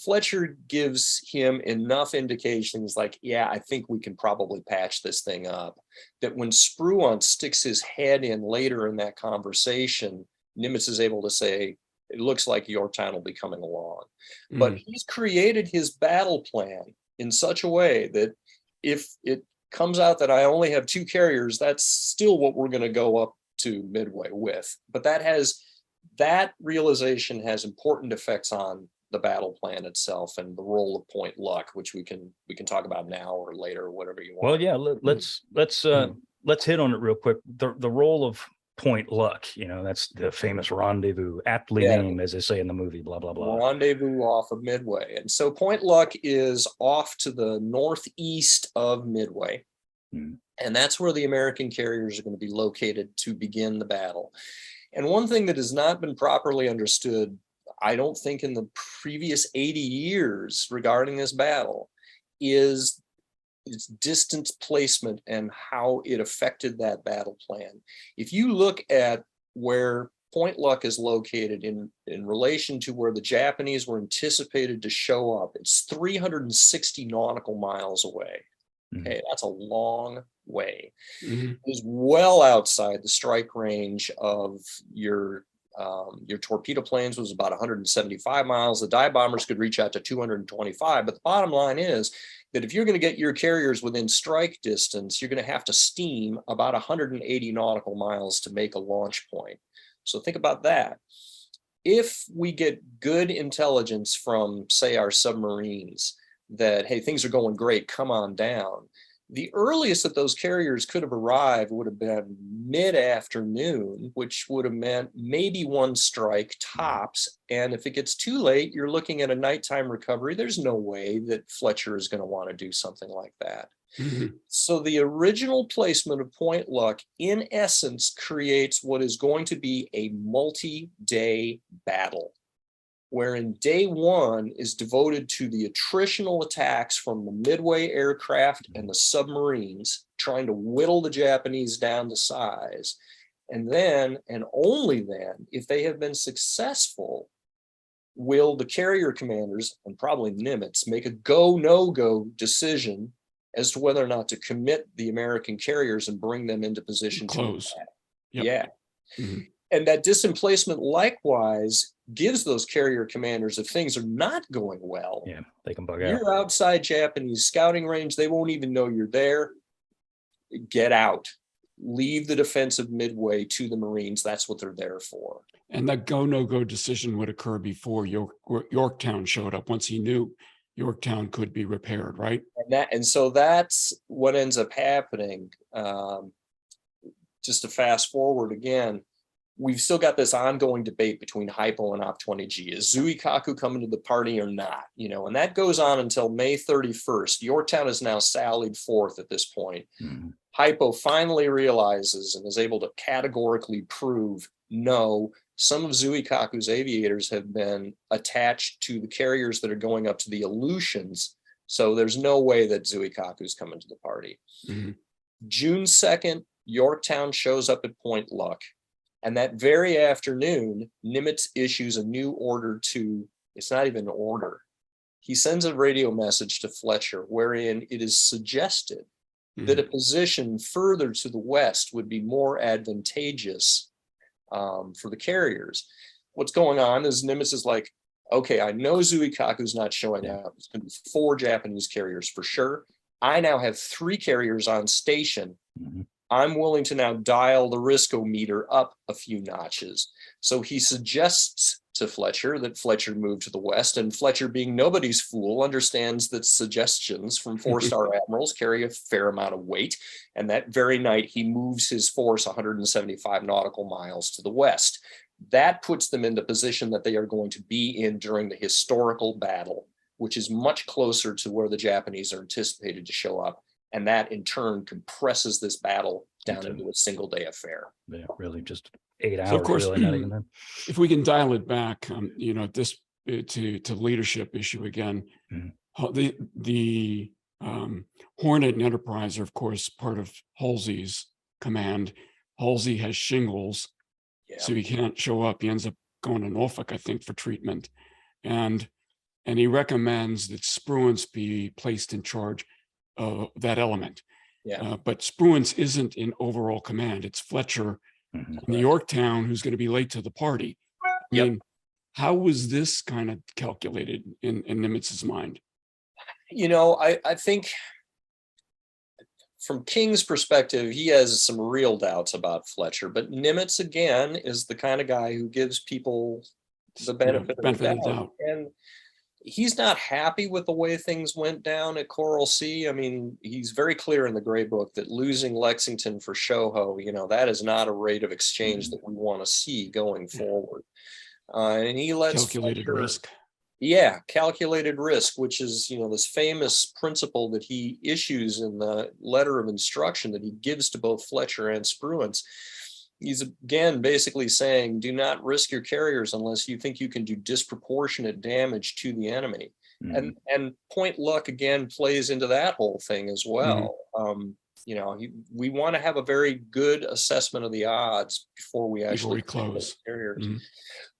Fletcher gives him enough indications like, yeah, I think we can probably patch this thing up, that when Spruance sticks his head in later in that conversation, Nimitz is able to say, it looks like Yorktown will be coming along. But he's created his battle plan in such a way that if it comes out that I only have 2 carriers, that's still what we're going to go up to Midway with. But that realization has important effects on the battle plan itself and the role of point luck, which we can talk about now or later or whatever you want. Well, yeah, let's hit on it real quick. The role of point luck, that's the famous rendezvous, aptly named, as they say in the movie, blah blah blah. Rendezvous off of Midway. And so point luck is off to the northeast of Midway. And that's where the American carriers are going to be located to begin the battle. And one thing that has not been properly understood, I don't think, in the previous 80 years regarding this battle, is its distance placement and how it affected that battle plan. If you look at where Point Luck is located in relation to where the Japanese were anticipated to show up, it's 360 nautical miles away. Okay, that's a long way. It is well outside the strike range of your torpedo planes. Was about 175 miles. The dive bombers could reach out to 225. But the bottom line is that if you're going to get your carriers within strike distance, you're going to have to steam about 180 nautical miles to make a launch point. So think about that. If we get good intelligence from, say, our submarines that, hey, things are going great, come on down, the earliest that those carriers could have arrived would have been mid-afternoon, which would have meant maybe one strike tops. And if it gets too late, you're looking at a nighttime recovery. There's no way that Fletcher is going to want to do something like that. So the original placement of point luck, in essence, creates what is going to be a multi-day battle, wherein day one is devoted to the attritional attacks from the Midway aircraft and the submarines, trying to whittle the Japanese down to size. And then, and only then, if they have been successful, will the carrier commanders, and probably Nimitz, make a go, no-go decision as to whether or not to commit the American carriers and bring them into position to close. Yep. Yeah. And that disemplacement likewise gives those carrier commanders, if things are not going well, they can bug out. You're outside Japanese scouting range. They won't even know you're there. Get out. Leave the defensive Midway to the Marines. That's what they're there for. And that go, no-go decision would occur before Yorktown showed up, once he knew Yorktown could be repaired, right? And so that's what ends up happening. Just to fast forward again, we've still got this ongoing debate between Hypo and Op-20G. Is Zuikaku coming to the party or not? And that goes on until May 31st. Yorktown is now sallied forth at this point. Hypo finally realizes and is able to categorically prove, no, some of Zuikaku's aviators have been attached to the carriers that are going up to the Aleutians. So there's no way that Zuikaku's coming to the party. June 2nd, Yorktown shows up at Point Luck. And that very afternoon, Nimitz issues a new order to, it's not even an order. He sends a radio message to Fletcher wherein it is suggested that a position further to the west would be more advantageous for the carriers. What's going on is Nimitz is like, okay, I know Zuikaku's not showing up. It's going to be 4 Japanese carriers for sure. I now have 3 carriers on station. I'm willing to now dial the riskometer up a few notches. So he suggests to Fletcher that Fletcher move to the west, and Fletcher, being nobody's fool, understands that suggestions from 4-star admirals carry a fair amount of weight. And that very night, he moves his force 175 nautical miles to the west. That puts them in the position that they are going to be in during the historical battle, which is much closer to where the Japanese are anticipated to show up. And that in turn compresses this battle down into a single day affair. Yeah, really just 8 hours. So of course, really, not even then. If we can dial it back, this to leadership issue again, the Hornet and Enterprise are of course part of Halsey's command. Halsey has shingles, so he can't show up. He ends up going to Norfolk, I think, for treatment, and he recommends that Spruance be placed in charge of that element. But Spruance isn't in overall command. It's Fletcher in the Yorktown who's going to be late to the party. I mean, how was this kind of calculated in Nimitz's mind? I think from King's perspective, he has some real doubts about Fletcher, but Nimitz, again, is the kind of guy who gives people the benefit of the doubt. And he's not happy with the way things went down at Coral Sea. I mean, he's very clear in the Gray Book that losing Lexington for Shoho, that is not a rate of exchange that we want to see going forward. And he lets calculated risk. Yeah, calculated risk, which is, this famous principle that he issues in the letter of instruction that he gives to both Fletcher and Spruance. He's again basically saying, do not risk your carriers unless you think you can do disproportionate damage to the enemy. And Point Luck again plays into that whole thing as well. We want to have a very good assessment of the odds before we actually close carriers.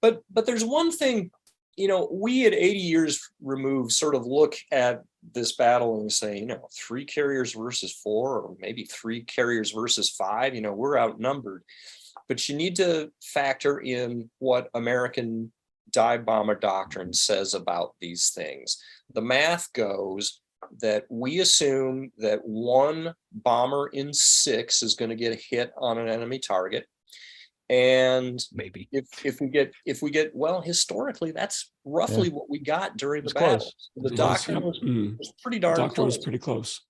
But there's one thing, we at 80 years removed sort of look at this battle and say, 3 carriers versus 4, or maybe 3 carriers versus 5, we're outnumbered. But you need to factor in what American dive bomber doctrine says about these things. The math goes, that we assume that 1 bomber in 6 is going to get a hit on an enemy target. And maybe if we get well, historically, that's roughly what we got during the It's battle. close. The It's doctrine was pretty darn Doctrine was close. pretty close.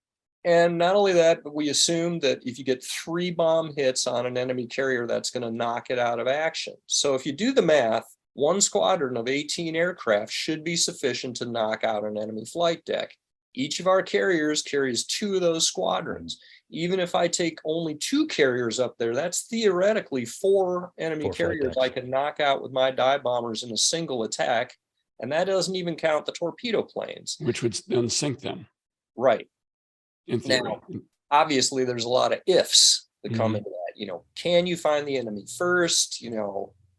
And not only that, but we assume that if you get 3 bomb hits on an enemy carrier, that's going to knock it out of action. So if you do the math, 1 squadron of 18 aircraft should be sufficient to knock out an enemy flight deck. Each of our carriers carries 2 of those squadrons. Even if I take only 2 carriers up there, that's theoretically 4 enemy 4 flight carriers decks. I can knock out with my dive bombers in a single attack. And that doesn't even count the torpedo planes. Which would then sink them, Right. in theory. Now, obviously, there's a lot of ifs that come into that. Can you find the enemy first?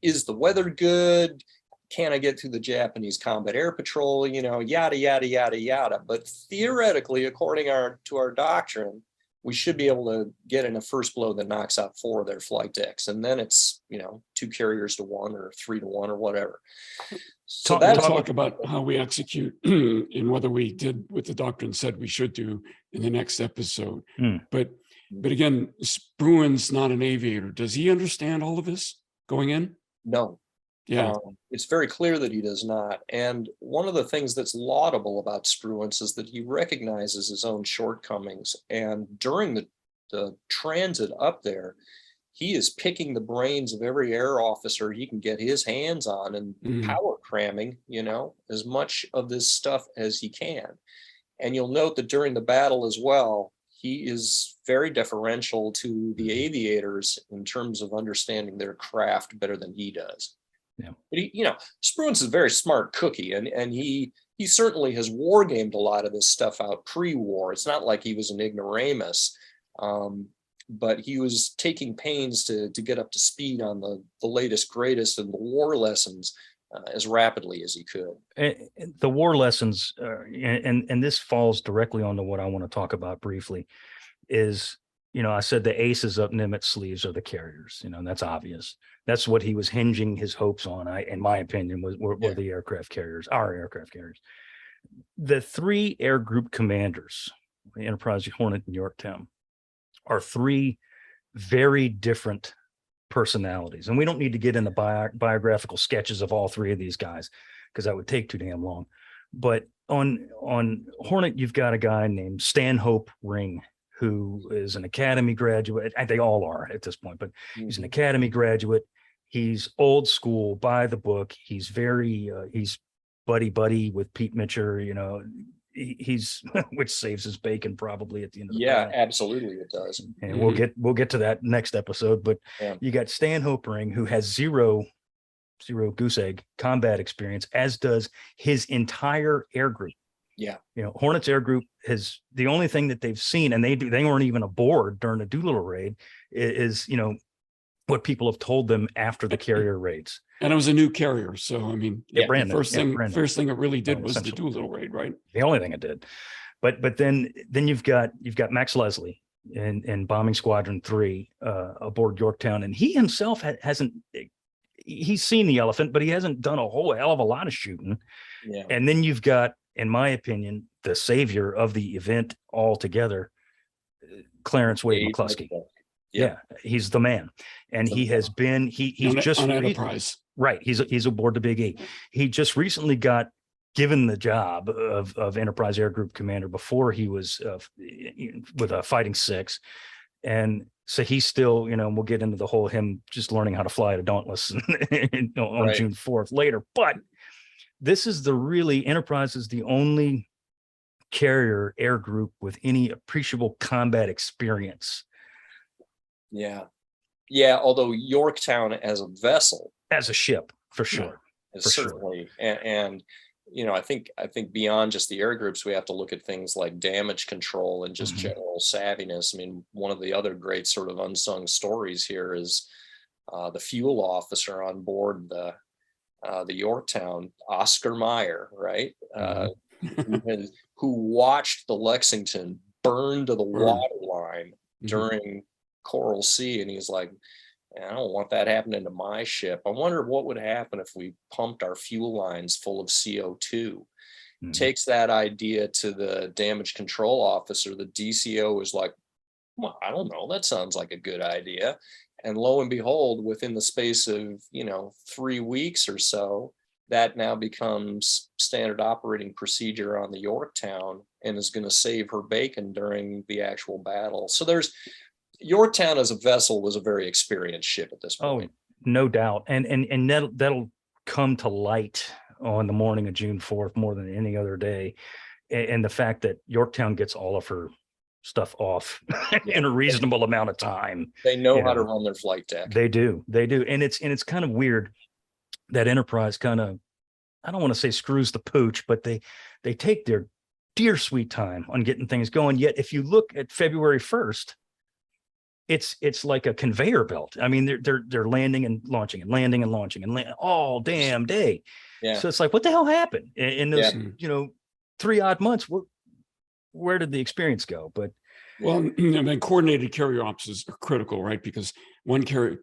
Is the weather good? Can I get through the Japanese combat air patrol? Yada, yada, yada, yada. But theoretically, according to our doctrine, we should be able to get in a first blow that knocks out 4 of their flight decks. And then it's, 2 carriers to 1 or 3 to 1 or whatever. So We'll that's talk about how we execute and whether we did what the doctrine said we should do in the next episode. But again, Spruance not an aviator. Does he understand all of this going in? no. Yeah. It's very clear that he does not. And one of the things that's laudable about Spruance is that he recognizes his own shortcomings. And during the transit up there, he is picking the brains of every air officer he can get his hands on and power cramming, as much of this stuff as he can. And you'll note that during the battle as well, he is very deferential to the aviators in terms of understanding their craft better than he does. Yeah. But Spruance is a very smart cookie, and he certainly has war gamed a lot of this stuff out pre-war. It's not like he was an ignoramus, but he was taking pains to get up to speed on the latest, greatest, and the war lessons as rapidly as he could. And the war lessons, and this falls directly onto what I want to talk about briefly, is, I said the aces up Nimitz sleeves are the carriers, and that's obvious. That's what he was hinging his hopes on, in my opinion, were the aircraft carriers, our aircraft carriers. The 3 air group commanders, the Enterprise, Hornet, and Yorktown, are 3 very different personalities. And we don't need to get into biographical sketches of all 3 of these guys, because that would take too damn long. But on Hornet, you've got a guy named Stanhope Ring, who is an academy graduate. And they all are at this point, but he's an academy graduate. He's old school, by the book. He's very, he's buddy with Pete Mitcher, he's, which saves his bacon probably at the end of the battle. Absolutely it does. And we'll get to that next episode, but you got Stanhope Ring, who has zero goose egg combat experience, as does his entire air group. Yeah. Hornets air group has, the only thing that they've seen, and they weren't even aboard during the Doolittle raid, is what people have told them after the carrier raids. And it was a new carrier. So, I mean, brand first new. thing it really did was the Doolittle raid, right? The only thing it did. But then you've got Max Leslie in Bombing Squadron 3 aboard Yorktown. And he himself hasn't, he's seen the elephant, but he hasn't done a whole hell of a lot of shooting. Yeah. And then you've got, in my opinion, the savior of the event altogether, Clarence Wade McCluskey. Yeah, he's the man. And he has been, he's just on Enterprise. Right. He's aboard the Big E. He just recently got given the job of Enterprise Air Group Commander before he was with a Fighting 6. And so he's still, we'll get into the whole him just learning how to fly at a Dauntless on June 4th later. But this is Enterprise is the only carrier air group with any appreciable combat experience. Yeah. Yeah. Although Yorktown as a vessel, as a ship, for sure. Is certainly. Sure. And I think beyond just the air groups, we have to look at things like damage control and just general savviness. I mean, one of the other great sort of unsung stories here is the fuel officer on board the Yorktown, Oscar Meyer, right? Who watched the Lexington burn to the water line during Coral Sea, and he's like, I don't want that happening to my ship. I wonder what would happen if we pumped our fuel lines full of CO2. takes that idea to the damage control officer. The DCO is like, well, I don't know, that sounds like a good idea. And lo and behold, within the space of, 3 weeks or so, that now becomes standard operating procedure on the Yorktown and is going to save her bacon during the actual battle. So Yorktown as a vessel was a very experienced ship at this point. Oh, no doubt. And that'll come to light on the morning of June 4th more than any other day. And the fact that Yorktown gets all of her stuff off in a reasonable amount of time. They know how to run their flight deck. They do. And it's kind of weird that Enterprise kind of, I don't want to say screws the pooch, but they take their dear sweet time on getting things going. Yet if you look at February 1st, it's like a conveyor belt. I mean, they're landing and launching and landing and launching and all damn day. Yeah. So it's like, what the hell happened in those 3 odd months? Where did the experience go? But well, then coordinated carrier ops is critical, right? Because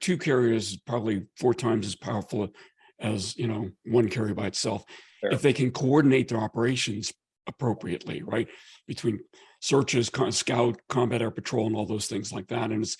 two carriers is probably 4 times as powerful as one carrier by itself. Sure. If they can coordinate their operations appropriately, right, between searches, scout, combat air patrol, and all those things like that. And it's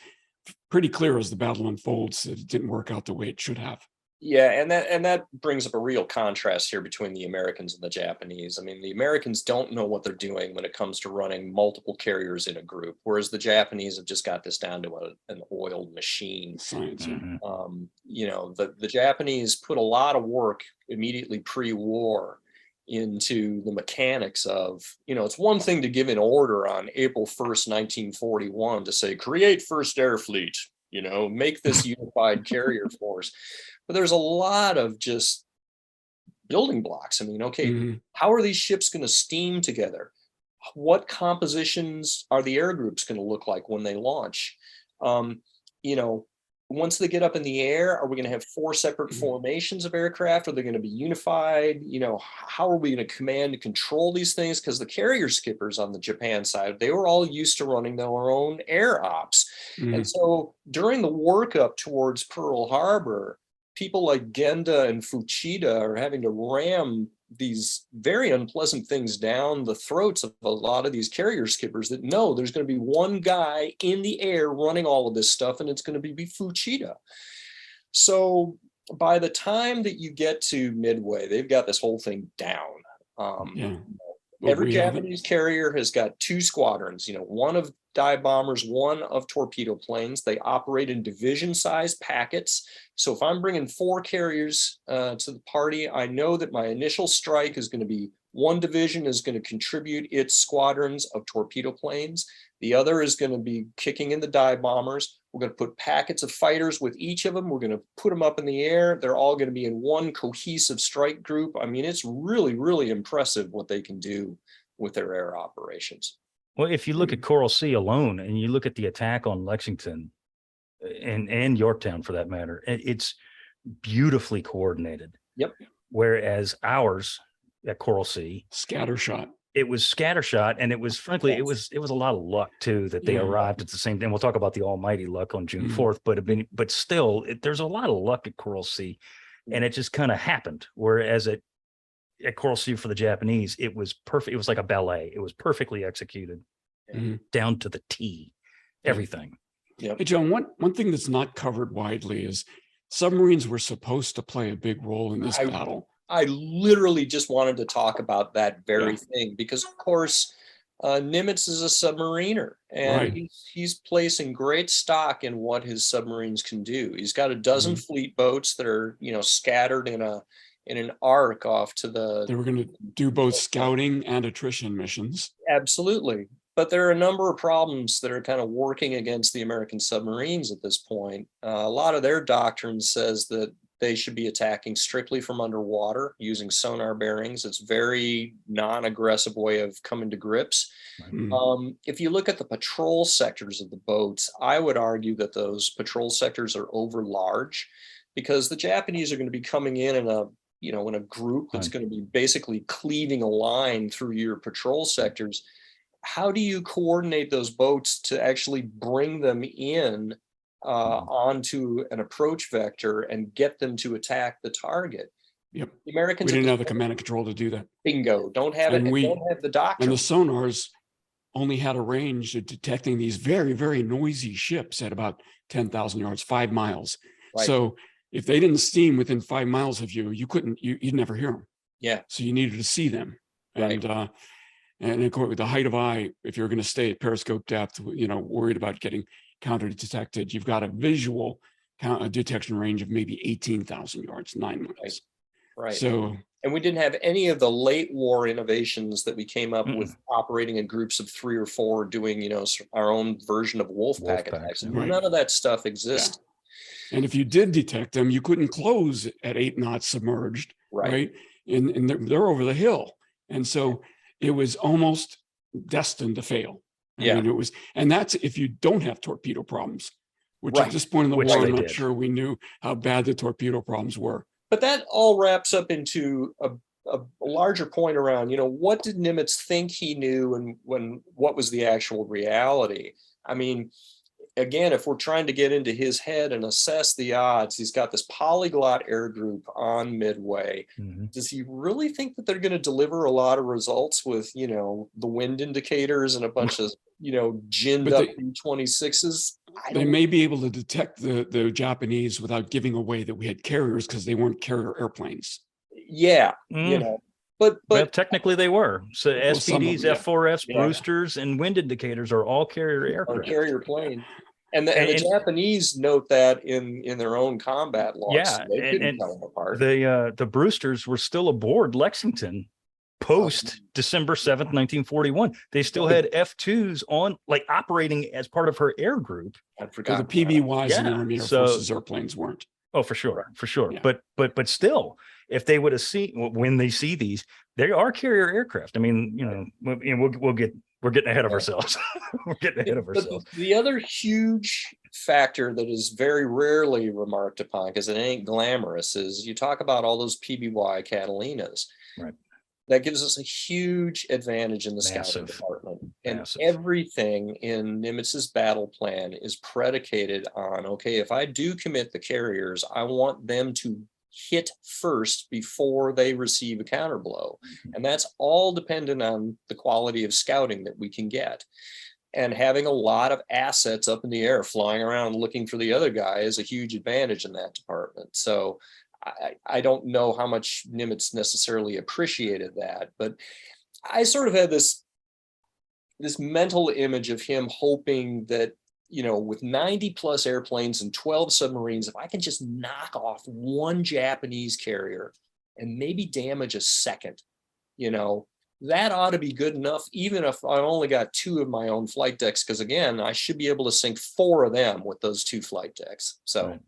pretty clear as the battle unfolds that it didn't work out the way it should have. Yeah, and that brings up a real contrast here between the Americans and the Japanese. I mean, the Americans don't know what they're doing when it comes to running multiple carriers in a group, whereas the Japanese have just got this down to an oiled machine. Science. The Japanese put a lot of work immediately pre-war into the mechanics of, it's one thing to give an order on April 1st, 1941 to say, create first air fleet, make this unified carrier force. But there's a lot of just building blocks. I mean, how are these ships going to steam together? What compositions are the air groups going to look like when they launch? Once they get up in the air, are we going to have 4 separate formations of aircraft? Are they going to be unified? How are we going to command and control these things? Because the carrier skippers on the Japan side, they were all used to running their own air ops. And so during the workup towards Pearl Harbor, people like Genda and Fuchida are having to ram these very unpleasant things down the throats of a lot of these carrier skippers that know there's going to be one guy in the air running all of this stuff, and it's going to be Fuchida. So by the time that you get to Midway, they've got this whole thing down. Every Japanese carrier has got 2 squadrons, one of dive bombers, one of torpedo planes. They operate in division-sized packets. So if I'm bringing 4 carriers to the party, I know that my initial strike is going to be one division is going to contribute its squadrons of torpedo planes. The other is going to be kicking in the dive bombers. We're going to put packets of fighters with each of them. We're going to put them up in the air. They're all going to be in one cohesive strike group. I mean, it's really, really impressive what they can do with their air operations. Well, if you look at Coral Sea alone and you look at the attack on Lexington and Yorktown for that matter, it's beautifully coordinated. Yep. Whereas ours at Coral Sea, scattershot. It was scattershot, and it was frankly, it was a lot of luck too that they arrived at the same time. We'll talk about the almighty luck on June 4th, but still, there's a lot of luck at Coral Sea, and it just kind of happened. Whereas at Coral Sea for the Japanese, it was perfect. It was like a ballet. It was perfectly executed down to the T, everything. Hey, John, one thing that's not covered widely is submarines were supposed to play a big role in this battle. I literally just wanted to talk about that very thing because, of course, Nimitz is a submariner, and he's placing great stock in what his submarines can do. He's got a dozen fleet boats that are, scattered in an arc off to the. They were going to do both scouting and attrition missions. Absolutely. But there are a number of problems that are kind of working against the American submarines at this point. A lot of their doctrine says that they should be attacking strictly from underwater using sonar bearings. It's very non-aggressive way of coming to grips. If you look at the patrol sectors of the boats, I would argue that those patrol sectors are over large because the Japanese are going to be coming in a group that's going to be basically cleaving a line through your patrol sectors. How do you coordinate those boats to actually bring them in onto an approach vector and get them to attack the target? Yep. The Americans We didn't have the command and control to do that. bingo, don't have it, And and we- don't have the doctrine. And the sonars only had a range of detecting these very, very noisy ships at about 10,000 yards, 5 miles. Right. So if they didn't steam within 5 miles of you, you'd never hear them. Yeah. So you needed to see them. Right. And of course, with the height of eye, if you're going to stay at periscope depth, worried about getting counter detected, you've got a visual detection range of maybe 18,000 yards, 9 miles. Right. So, and we didn't have any of the late war innovations that we came up with, operating in groups of 3 or 4, doing, our own version of wolf pack attacks. right. None of that stuff exists. and if you did detect them, you couldn't close at 8 knots submerged, right? And they're over the hill. And so it was almost destined to fail. I mean, it was, and that's if you don't have torpedo problems, which at this point in the war, I'm not sure we knew how bad the torpedo problems were. But that all wraps up into a larger point around, what did Nimitz think he knew, and what was the actual reality? I mean, again, if we're trying to get into his head and assess the odds, he's got this polyglot air group on Midway. Does he really think that they're going to deliver a lot of results with, the wind indicators and a bunch of, ginned up B-26s? They may be able to detect the Japanese without giving away that we had carriers, because they weren't carrier airplanes. Yeah, but technically they were. So SPDs, them, F4Fs, Brewsters, and wind indicators are all carrier aircraft. Carrier plane. And the Japanese note that in their own combat logs. Yeah, so they couldn't tell them apart. The Brewsters were still aboard Lexington post December 7th, 1941. They still had F2s on, like, operating as part of her air group. I forgot. The PBYs in the Army Air Forces airplanes weren't. Oh, for sure. Yeah. But still, if they would have seen, when they see these, they are carrier aircraft. I mean, we're getting ahead of ourselves. We're getting ahead of ourselves. The other huge factor that is very rarely remarked upon, because it ain't glamorous, is you talk about all those PBY Catalinas. Right. That gives us a huge advantage in the scouting department. And everything in Nimitz's battle plan is predicated on, okay, if I do commit the carriers, I want them to hit first before they receive a counterblow. And that's all dependent on the quality of scouting that we can get. And having a lot of assets up in the air flying around looking for the other guy is a huge advantage in that department. So I don't know how much Nimitz necessarily appreciated that, but I sort of had this mental image of him hoping that, with 90 plus airplanes and 12 submarines, if I can just knock off one Japanese carrier and maybe damage a second, that ought to be good enough, even if I only got 2 of my own flight decks, because again, I should be able to sink 4 of them with those 2 flight decks. So. Right.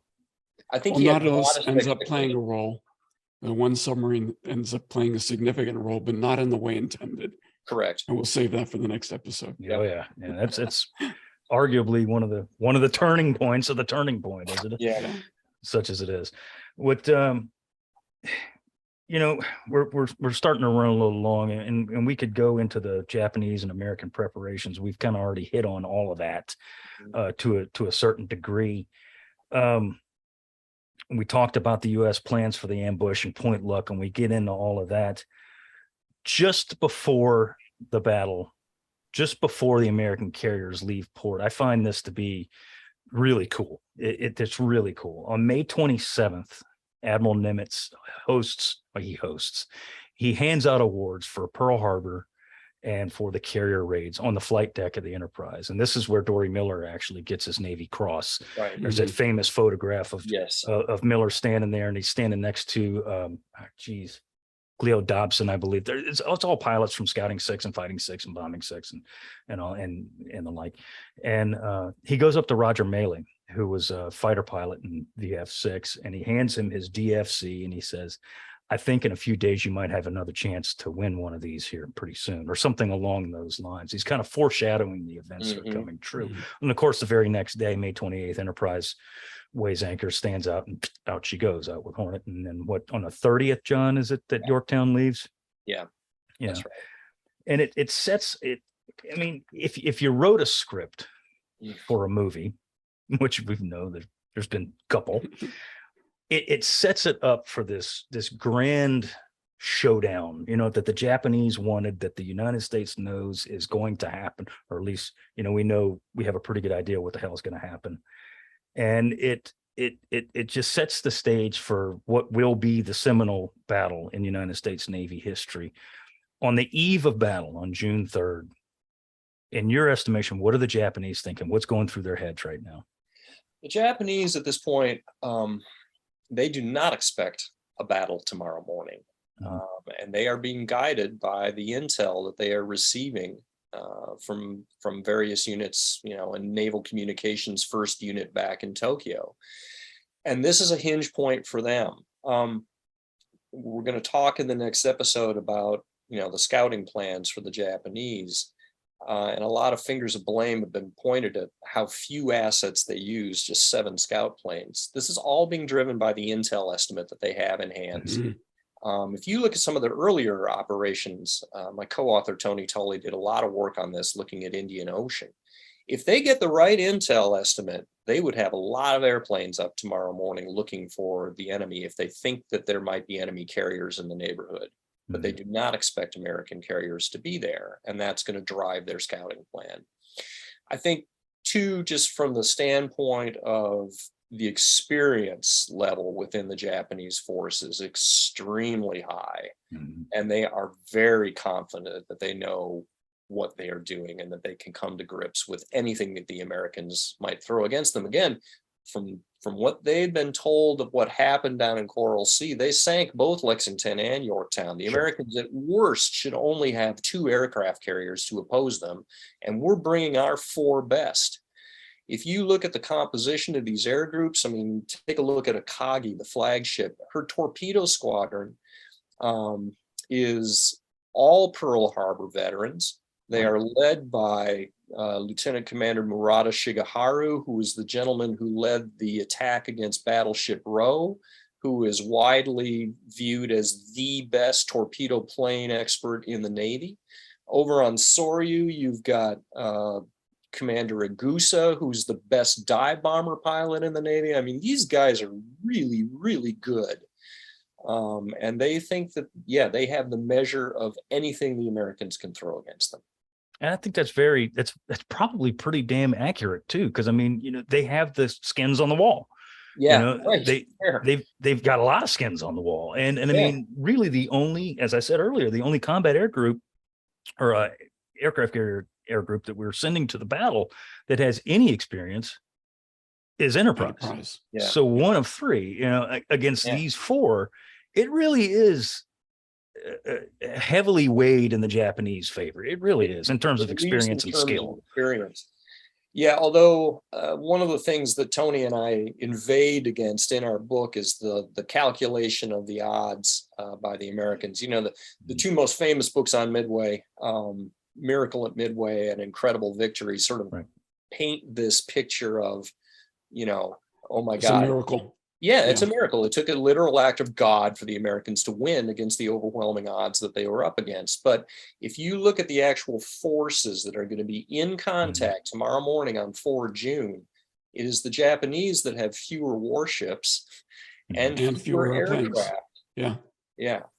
I think Nautilus ends up playing a role. The one submarine ends up playing a significant role, but not in the way intended. Correct. And we'll save that for the next episode. Oh yeah. That's arguably one of the turning points of the turning point, isn't it? Yeah. Such as it is. What we're starting to run a little long, and we could go into the Japanese and American preparations. We've kind of already hit on all of that to a certain degree. We talked about the U.S. plans for the ambush and Point Luck, and we get into all of that just before the battle, just before the American carriers leave port. I find this to be really cool. It's really cool. On May 27th, Admiral Nimitz he hands out awards for Pearl Harbor and for the carrier raids on the flight deck of the Enterprise. And this is where Dory Miller actually gets his Navy Cross. Right. There's that famous photograph of Miller standing there, and he's standing next to, Cleo Dobson, I believe. It's all pilots from Scouting 6 and Fighting 6 and Bombing 6 and all and the like. And he goes up to Roger Maley, who was a fighter pilot in VF6, and he hands him his DFC, and he says, I think in a few days you might have another chance to win one of these here pretty soon, or something along those lines. He's kind of foreshadowing the events that are coming true. And of course, the very next day, May 28th, Enterprise weighs anchor, stands out, and out she goes, out with Hornet. And then on the 30th, John, is it that Yorktown leaves? Yeah. That's right. And it sets it. I mean, if you wrote a script for a movie, which we know that there's been a couple, it sets it up for this grand showdown, that the Japanese wanted, that the United States knows is going to happen, or at least, we know, we have a pretty good idea what the hell is going to happen. And it just sets the stage for what will be the seminal battle in United States Navy history. On the eve of battle on June 3rd, in your estimation, what are the Japanese thinking? What's going through their heads right now? The Japanese at this point, they do not expect a battle tomorrow morning. And they are being guided by the intel that they are receiving from various units, in Naval Communications First Unit back in Tokyo. And this is a hinge point for them. We're going to talk in the next episode about, the scouting plans for the Japanese. And a lot of fingers of blame have been pointed at how few assets they use, just 7 scout planes. This is all being driven by the intel estimate that they have in hand. If you look at some of the earlier operations, my co-author Tony Tully did a lot of work on this, looking at Indian Ocean. If they get the right intel estimate, they would have a lot of airplanes up tomorrow morning looking for the enemy if they think that there might be enemy carriers in the neighborhood. But they do not expect American carriers to be there, and that's going to drive their scouting plan. I think, too, just from the standpoint of the experience level within the Japanese forces, extremely high, and they are very confident that they know what they are doing and that they can come to grips with anything that the Americans might throw against them. Again, from what they'd been told of what happened down in Coral Sea, they sank both Lexington and Yorktown. The Americans at worst should only have 2 aircraft carriers to oppose them, and we're bringing our 4 best. If you look at the composition of these air groups, I mean, take a look at Akagi, the flagship. Her torpedo squadron is all Pearl Harbor veterans. They are led by Lieutenant Commander Murata Shigeharu, who is the gentleman who led the attack against Battleship Roe, who is widely viewed as the best torpedo plane expert in the Navy. Over on Soryu, you've got Commander Agusa, who's the best dive bomber pilot in the Navy. I mean, these guys are really, really good. And they think that, they have the measure of anything the Americans can throw against them. And I think that's probably pretty damn accurate too, because I mean, they have the skins on the wall. Right. They've got a lot of skins on the wall, and I mean, really, the only, as I said earlier, the only combat air group or aircraft carrier air group that we're sending to the battle that has any experience is Enterprise. So one of 3, against these 4, it really is heavily weighed in the Japanese favor. It really is, in terms of experience and skill. Yeah, although one of the things that Tony and I invade against in our book is the calculation of the odds by the Americans. The 2 most famous books on Midway, Miracle at Midway and Incredible Victory, sort of paint this picture of, oh my God. It's a miracle. Yeah, it's a miracle. It took a literal act of God for the Americans to win against the overwhelming odds that they were up against. But if you look at the actual forces that are going to be in contact tomorrow morning on 4 June, it is the Japanese that have fewer warships and fewer aircraft.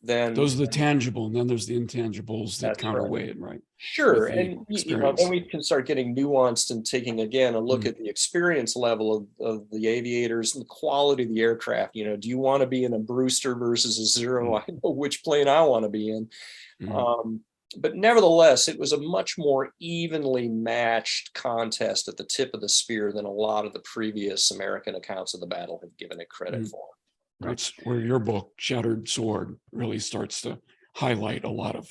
Then those are the tangible, and then there's the intangibles that counterweigh it, right? Sure, and then we can start getting nuanced and taking again a look at the experience level of the aviators and the quality of the aircraft. Do you want to be in a Brewster versus a Zero? I know which plane I want to be in. But nevertheless, it was a much more evenly matched contest at the tip of the spear than a lot of the previous American accounts of the battle have given it credit for. That's where your book, Shattered Sword, really starts to highlight a lot of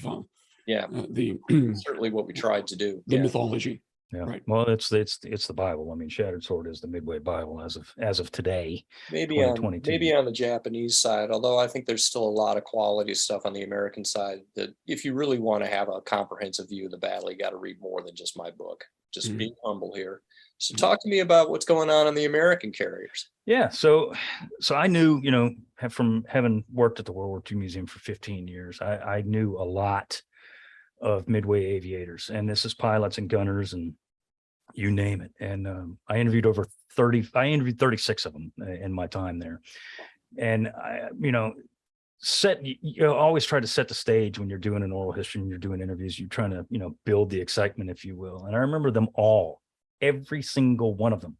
certainly what we tried to do. The mythology. Yeah. Right. Well, it's the Bible. I mean, Shattered Sword is the Midway Bible as of today. Maybe on the Japanese side, although I think there's still a lot of quality stuff on the American side that if you really want to have a comprehensive view of the battle, you got to read more than just my book. Just being humble here. So talk to me about what's going on the American carriers. Yeah. So I knew, from having worked at the World War II Museum for 15 years, I knew a lot of Midway aviators, and this is pilots and gunners and you name it. And I interviewed 36 of them in my time there. And you always try to set the stage when you're doing an oral history and you're doing interviews. You're trying to, build the excitement, if you will. And I remember them all, every single one of them,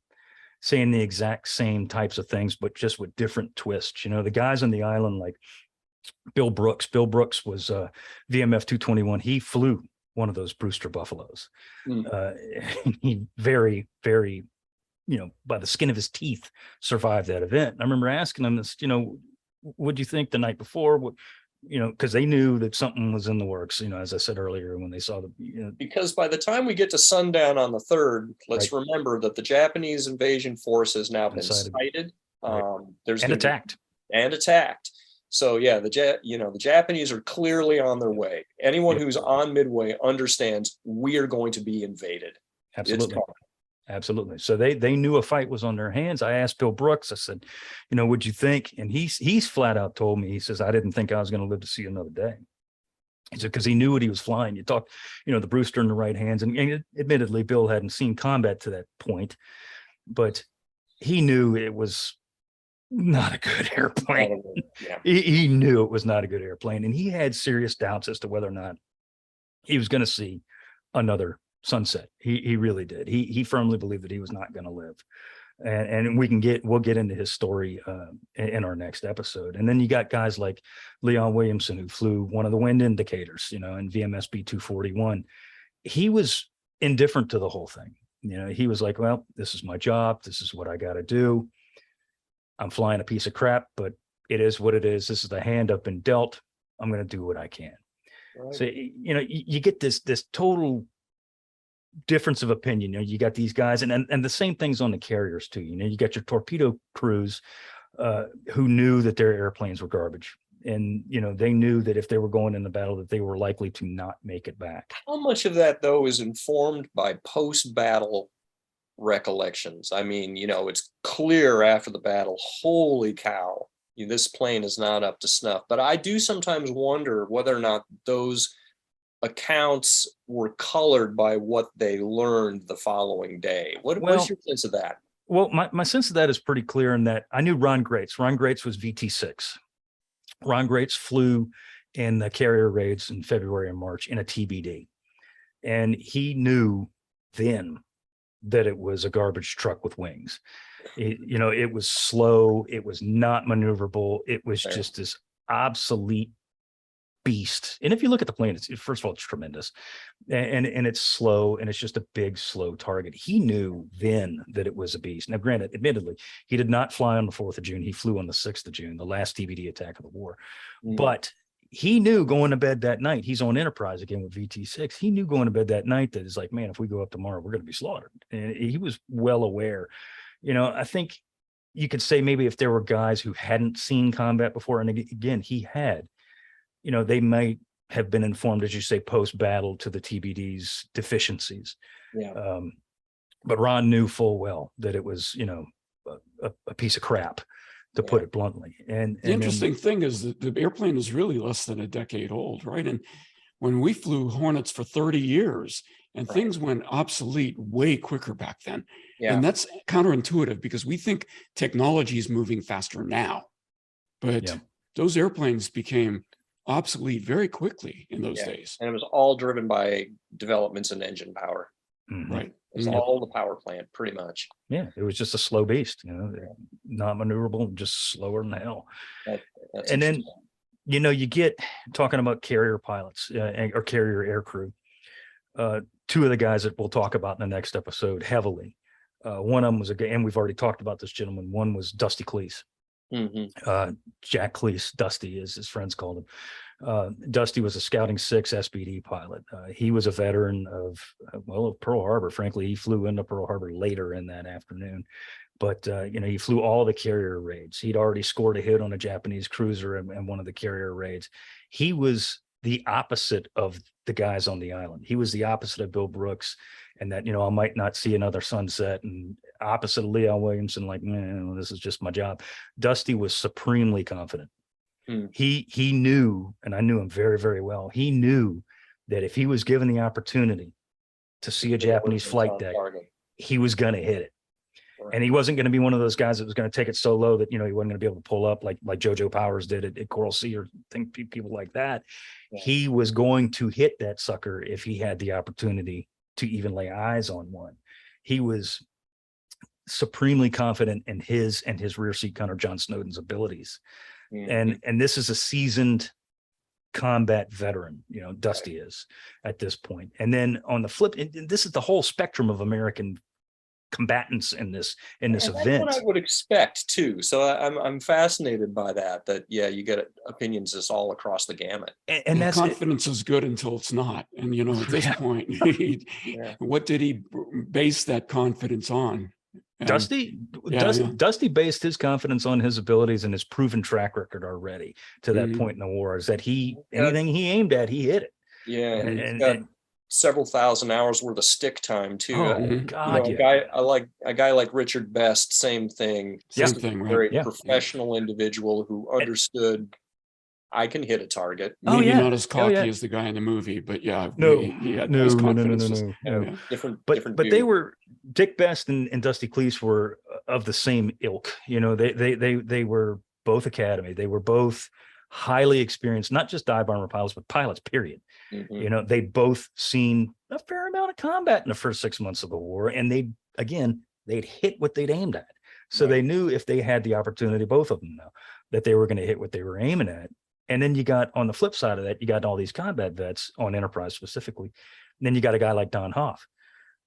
saying the exact same types of things, but just with different twists. The guys on the island, like Bill Brooks. Bill Brooks was VMF 221. He flew one of those Brewster Buffaloes. He very, very, by the skin of his teeth, survived that event. I remember asking him this, what'd you think the night before? What, because they knew that something was in the works, as I said earlier, when they saw the, because by the time we get to sundown on the 3rd, let's remember that the Japanese invasion force has now been sighted. There's attacked. So yeah, the Japanese are clearly on their way. Anyone who's on Midway understands we are going to be invaded. Absolutely. Absolutely. So they knew a fight was on their hands. I asked Bill Brooks, I said, what'd you think? And he's flat out told me, he says, I didn't think I was going to live to see another day. He said, because he knew what he was flying. You talk, the Brewster in the right hands. And admittedly, Bill hadn't seen combat to that point, but he knew it was not a good airplane. Yeah. He knew it was not a good airplane. And he had serious doubts as to whether or not he was going to see another sunset. He really did. He firmly believed that he was not going to live. And we'll get into his story in our next episode. And then you got guys like Leon Williamson, who flew one of the wind indicators, in VMSB 241. He was indifferent to the whole thing. He was like, well, this is my job. This is what I got to do. I'm flying a piece of crap, but it is what it is. This is the hand I've been dealt. I'm going to do what I can. Right. So, you get this total difference of opinion. You got these guys and the same things on the carriers too. You got your torpedo crews who knew that their airplanes were garbage. And, they knew that if they were going in the battle, that they were likely to not make it back. How much of that, though, is informed by post-battle recollections? I mean, it's clear after the battle, holy cow, this plane is not up to snuff. But I do sometimes wonder whether or not those accounts were colored by what they learned the following day. What's your sense of that? Well, my sense of that is pretty clear in that I knew Ron Grates. Ron Grates was VT6. Ron Grates flew in the carrier raids in February and March in a TBD. And he knew then that it was a garbage truck with wings. It was slow. It was not maneuverable. It was just this obsolete beast. And if you look at the plane, first of all, it's tremendous, and it's slow, and it's just a big, slow target. He knew then that it was a beast. Now, granted, admittedly, he did not fly on the 4th of June. He flew on the 6th of June, the last TBD attack of the war. But he knew going to bed that night, he's on Enterprise again with VT6. He knew going to bed that night that it's like, man, if we go up tomorrow, we're going to be slaughtered. And he was well aware. I think you could say maybe if there were guys who hadn't seen combat before, and again, he had, they might have been informed, as you say, post-battle to the TBD's deficiencies. Yeah. But Ron knew full well that it was, a piece of crap, to put it bluntly. And the interesting thing is that the airplane is really less than a decade old, right? And when we flew Hornets for 30 years, and things went obsolete way quicker back then. Yeah. And that's counterintuitive because we think technology is moving faster now. But those airplanes became obsolete very quickly in those days. And it was all driven by developments in engine power. Right. It's all the power plant, pretty much. Yeah, it was just a slow beast, not maneuverable, just slower than hell. And then, you get talking about carrier pilots or carrier air crew. Two of the guys that we'll talk about in the next episode heavily. One of them was and we've already talked about this gentleman. One was Dusty Cleese. Jack Cleese, Dusty, as his friends called him. Dusty was a Scouting 6 SBD pilot. He was a veteran of Pearl Harbor. Frankly, he flew into Pearl Harbor later in that afternoon. But, he flew all the carrier raids. He'd already scored a hit on a Japanese cruiser and one of the carrier raids. He was the opposite of the guys on the island. He was the opposite of Bill Brooks, and that, I might not see another sunset, and opposite of Leon Williamson, like, this is just my job. Dusty was supremely confident. He knew, and I knew him very, very well. He knew that if he was given the opportunity to see a Japanese flight deck, he was going to hit it. And he wasn't going to be one of those guys that was going to take it so low that, he wasn't going to be able to pull up like JoJo Powers did at Coral Sea or people like that. Yeah. He was going to hit that sucker if he had the opportunity to even lay eyes on one. He was supremely confident in his rear seat gunner, John Snowden's abilities. Mm-hmm. And this is a seasoned combat veteran, Dusty is at this point. And then on the flip, and this is the whole spectrum of American combatants in this event. That's what I would expect too. So I'm fascinated by that. Yeah, you get opinions just all across the gamut. And that's confidence is good until it's not. And at this point, what did he base that confidence on? Dusty based his confidence on his abilities and his proven track record already to that point in the war, is that anything he aimed at, he hit it. Yeah, and several thousand hours worth of stick time too. Oh God! A guy like Richard Best, same thing. Same thing, right? Very professional individual who understood. I can hit a target. Maybe not as cocky as the guy in the movie, but he had his confidence. Different. But they were, Dick Best and Dusty Cleese were of the same ilk. They were both academy. They were both highly experienced, not just dive bomber pilots, but pilots, period. Mm-hmm. They'd both seen a fair amount of combat in the first 6 months of the war. And they'd hit what they'd aimed at. So they knew if they had the opportunity, both of them know, that they were going to hit what they were aiming at. And then you got, on the flip side of that, you got all these combat vets on Enterprise specifically. And then you got a guy like Don Hoff.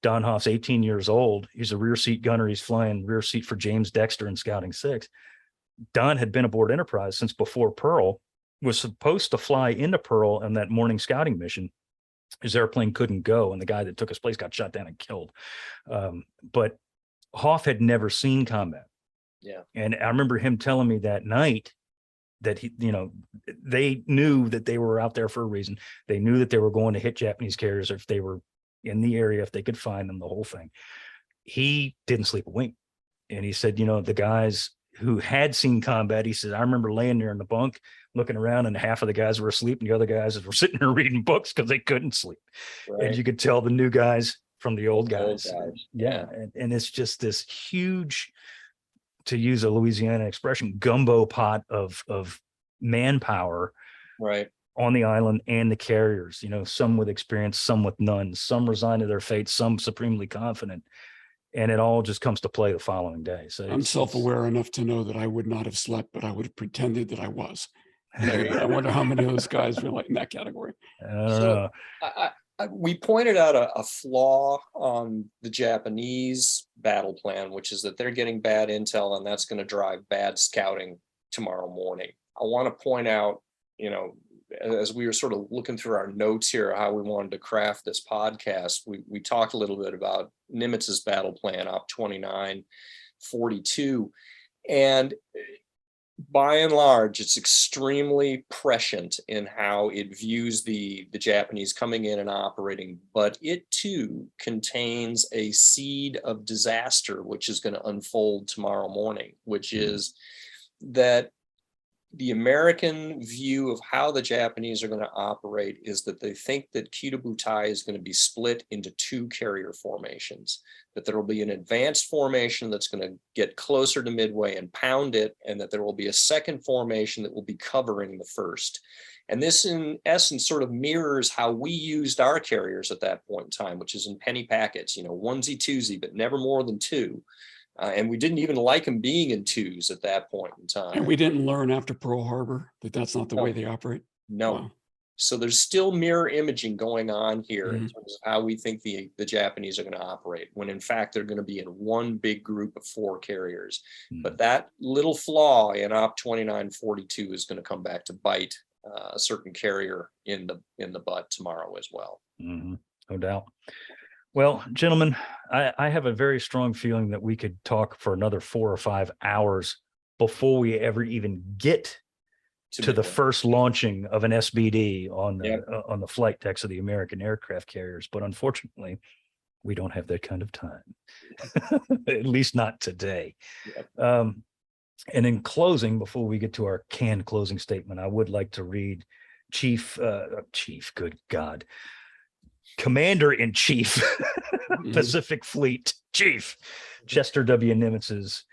Don Hoff's 18 years old. He's a rear seat gunner. He's flying rear seat for James Dexter in Scouting 6. Don had been aboard Enterprise since before Pearl, was supposed to fly into Pearl on that morning scouting mission. His airplane couldn't go, and the guy that took his place got shot down and killed. But Hoff had never seen combat. Yeah. And I remember him telling me that night that they knew that they were out there for a reason. They knew that they were going to hit Japanese carriers if they were in the area, if they could find them, the whole thing. He didn't sleep a wink. And he said, the guys who had seen combat, he said, I remember laying there in the bunk looking around, and half of the guys were asleep and the other guys were sitting there reading books because they couldn't sleep. Right. And you could tell the new guys from the old guys. Yeah. And it's just this huge, to use a Louisiana expression, gumbo pot of manpower on the island and the carriers, some with experience, some with none, some resigned to their fate, some supremely confident. And it all just comes to play the following day. So I'm self-aware enough to know that I would not have slept, but I would have pretended that I was. I wonder how many of those guys were in that category. I don't know. We pointed out a flaw on the Japanese battle plan, which is that they're getting bad intel, and that's going to drive bad scouting tomorrow morning. I want to point out, as we were sort of looking through our notes here, how we wanted to craft this podcast, we talked a little bit about Nimitz's battle plan, Op 2942. And by and large, it's extremely prescient in how it views the Japanese coming in and operating, but it too contains a seed of disaster, which is going to unfold tomorrow morning, which is that the American view of how the Japanese are going to operate is that they think that Kitabutai is going to be split into two carrier formations, that there will be an advanced formation that's going to get closer to Midway and pound it, and that there will be a second formation that will be covering the first. And this, in essence, sort of mirrors how we used our carriers at that point in time, which is in penny packets, onesie, twosie, but never more than two. And we didn't even like them being in twos at that point in time. And we didn't learn after Pearl Harbor that that's not the way they operate. No. Wow. So there's still mirror imaging going on here in terms of how we think the Japanese are going to operate, when in fact they're going to be in one big group of four carriers. But that little flaw in Op 2942 is going to come back to bite a certain carrier in the butt tomorrow as well. No doubt. Well, gentlemen, I have a very strong feeling that we could talk for another 4 or 5 hours before we ever even get to the first launching of an SBD on the flight decks of the American aircraft carriers. But unfortunately, we don't have that kind of time, at least not today. And in closing, before we get to our canned closing statement, I would like to read Chief, good God, Commander-in-Chief, Pacific Fleet Chief, Chester W. Nimitz's,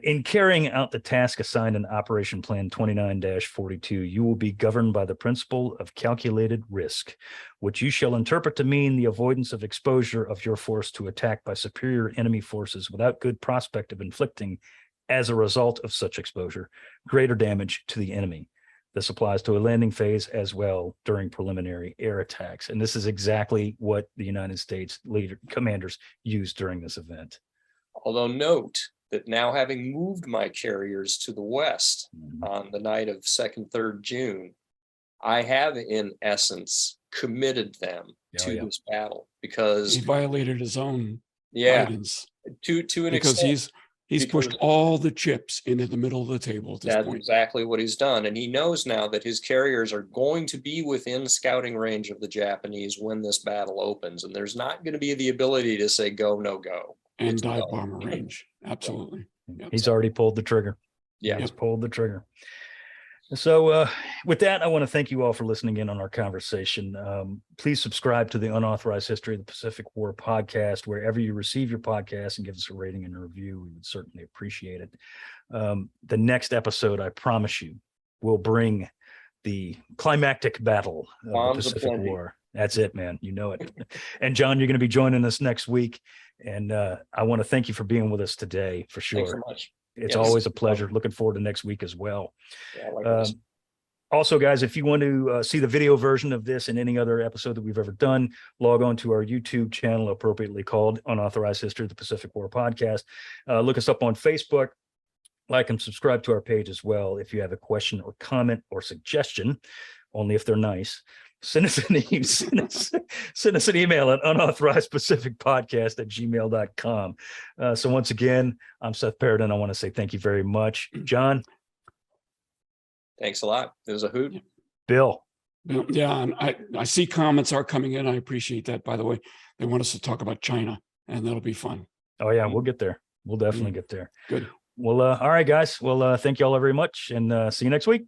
in carrying out the task assigned in Operation Plan 29-42, you will be governed by the principle of calculated risk, which you shall interpret to mean the avoidance of exposure of your force to attack by superior enemy forces without good prospect of inflicting, as a result of such exposure, greater damage to the enemy. This applies to a landing phase as well during preliminary air attacks. And this is exactly what the United States commanders used during this event. Although note that now, having moved my carriers to the west on the night of 2nd, 3rd June, I have in essence committed them to this battle, because he violated his own guidance to an because extent. He's pushed all the chips into the middle of the table at this That's point. exactly what he's done. And he knows now that his carriers are going to be within scouting range of the Japanese when this battle opens. And there's not going to be the ability to say go, no go. And dive bomber range. Absolutely. Yep. He's already pulled the trigger. Yeah. He's pulled the trigger. So with that, I want to thank you all for listening in on our conversation. Please subscribe to the Unauthorized History of the Pacific War podcast, wherever you receive your podcast, and give us a rating and a review. We would certainly appreciate it. The next episode, I promise you, will bring the climactic battle of the Pacific War. That's it, man. You know it. And John, you're going to be joining us next week. And I want to thank you for being with us today, for sure. Thanks so much. It's always a pleasure. Looking forward to next week as well. Yeah, also, guys, if you want to see the video version of this and any other episode that we've ever done, log on to our YouTube channel, appropriately called Unauthorized History of the Pacific War Podcast. Look us up on Facebook. Like and subscribe to our page as well. If you have a question or comment or suggestion, only if they're nice, send us an email at unauthorizedpacificpodcast@gmail.com. So once again, I'm Seth Paradin. I want to say thank you very much. John. Thanks a lot. It was a hoot. Bill. Yeah, and I see comments are coming in. I appreciate that, by the way. They want us to talk about China, and that'll be fun. Oh, yeah, we'll get there. We'll definitely get there. Good. Well, all right, guys. Well, thank you all very much, and see you next week.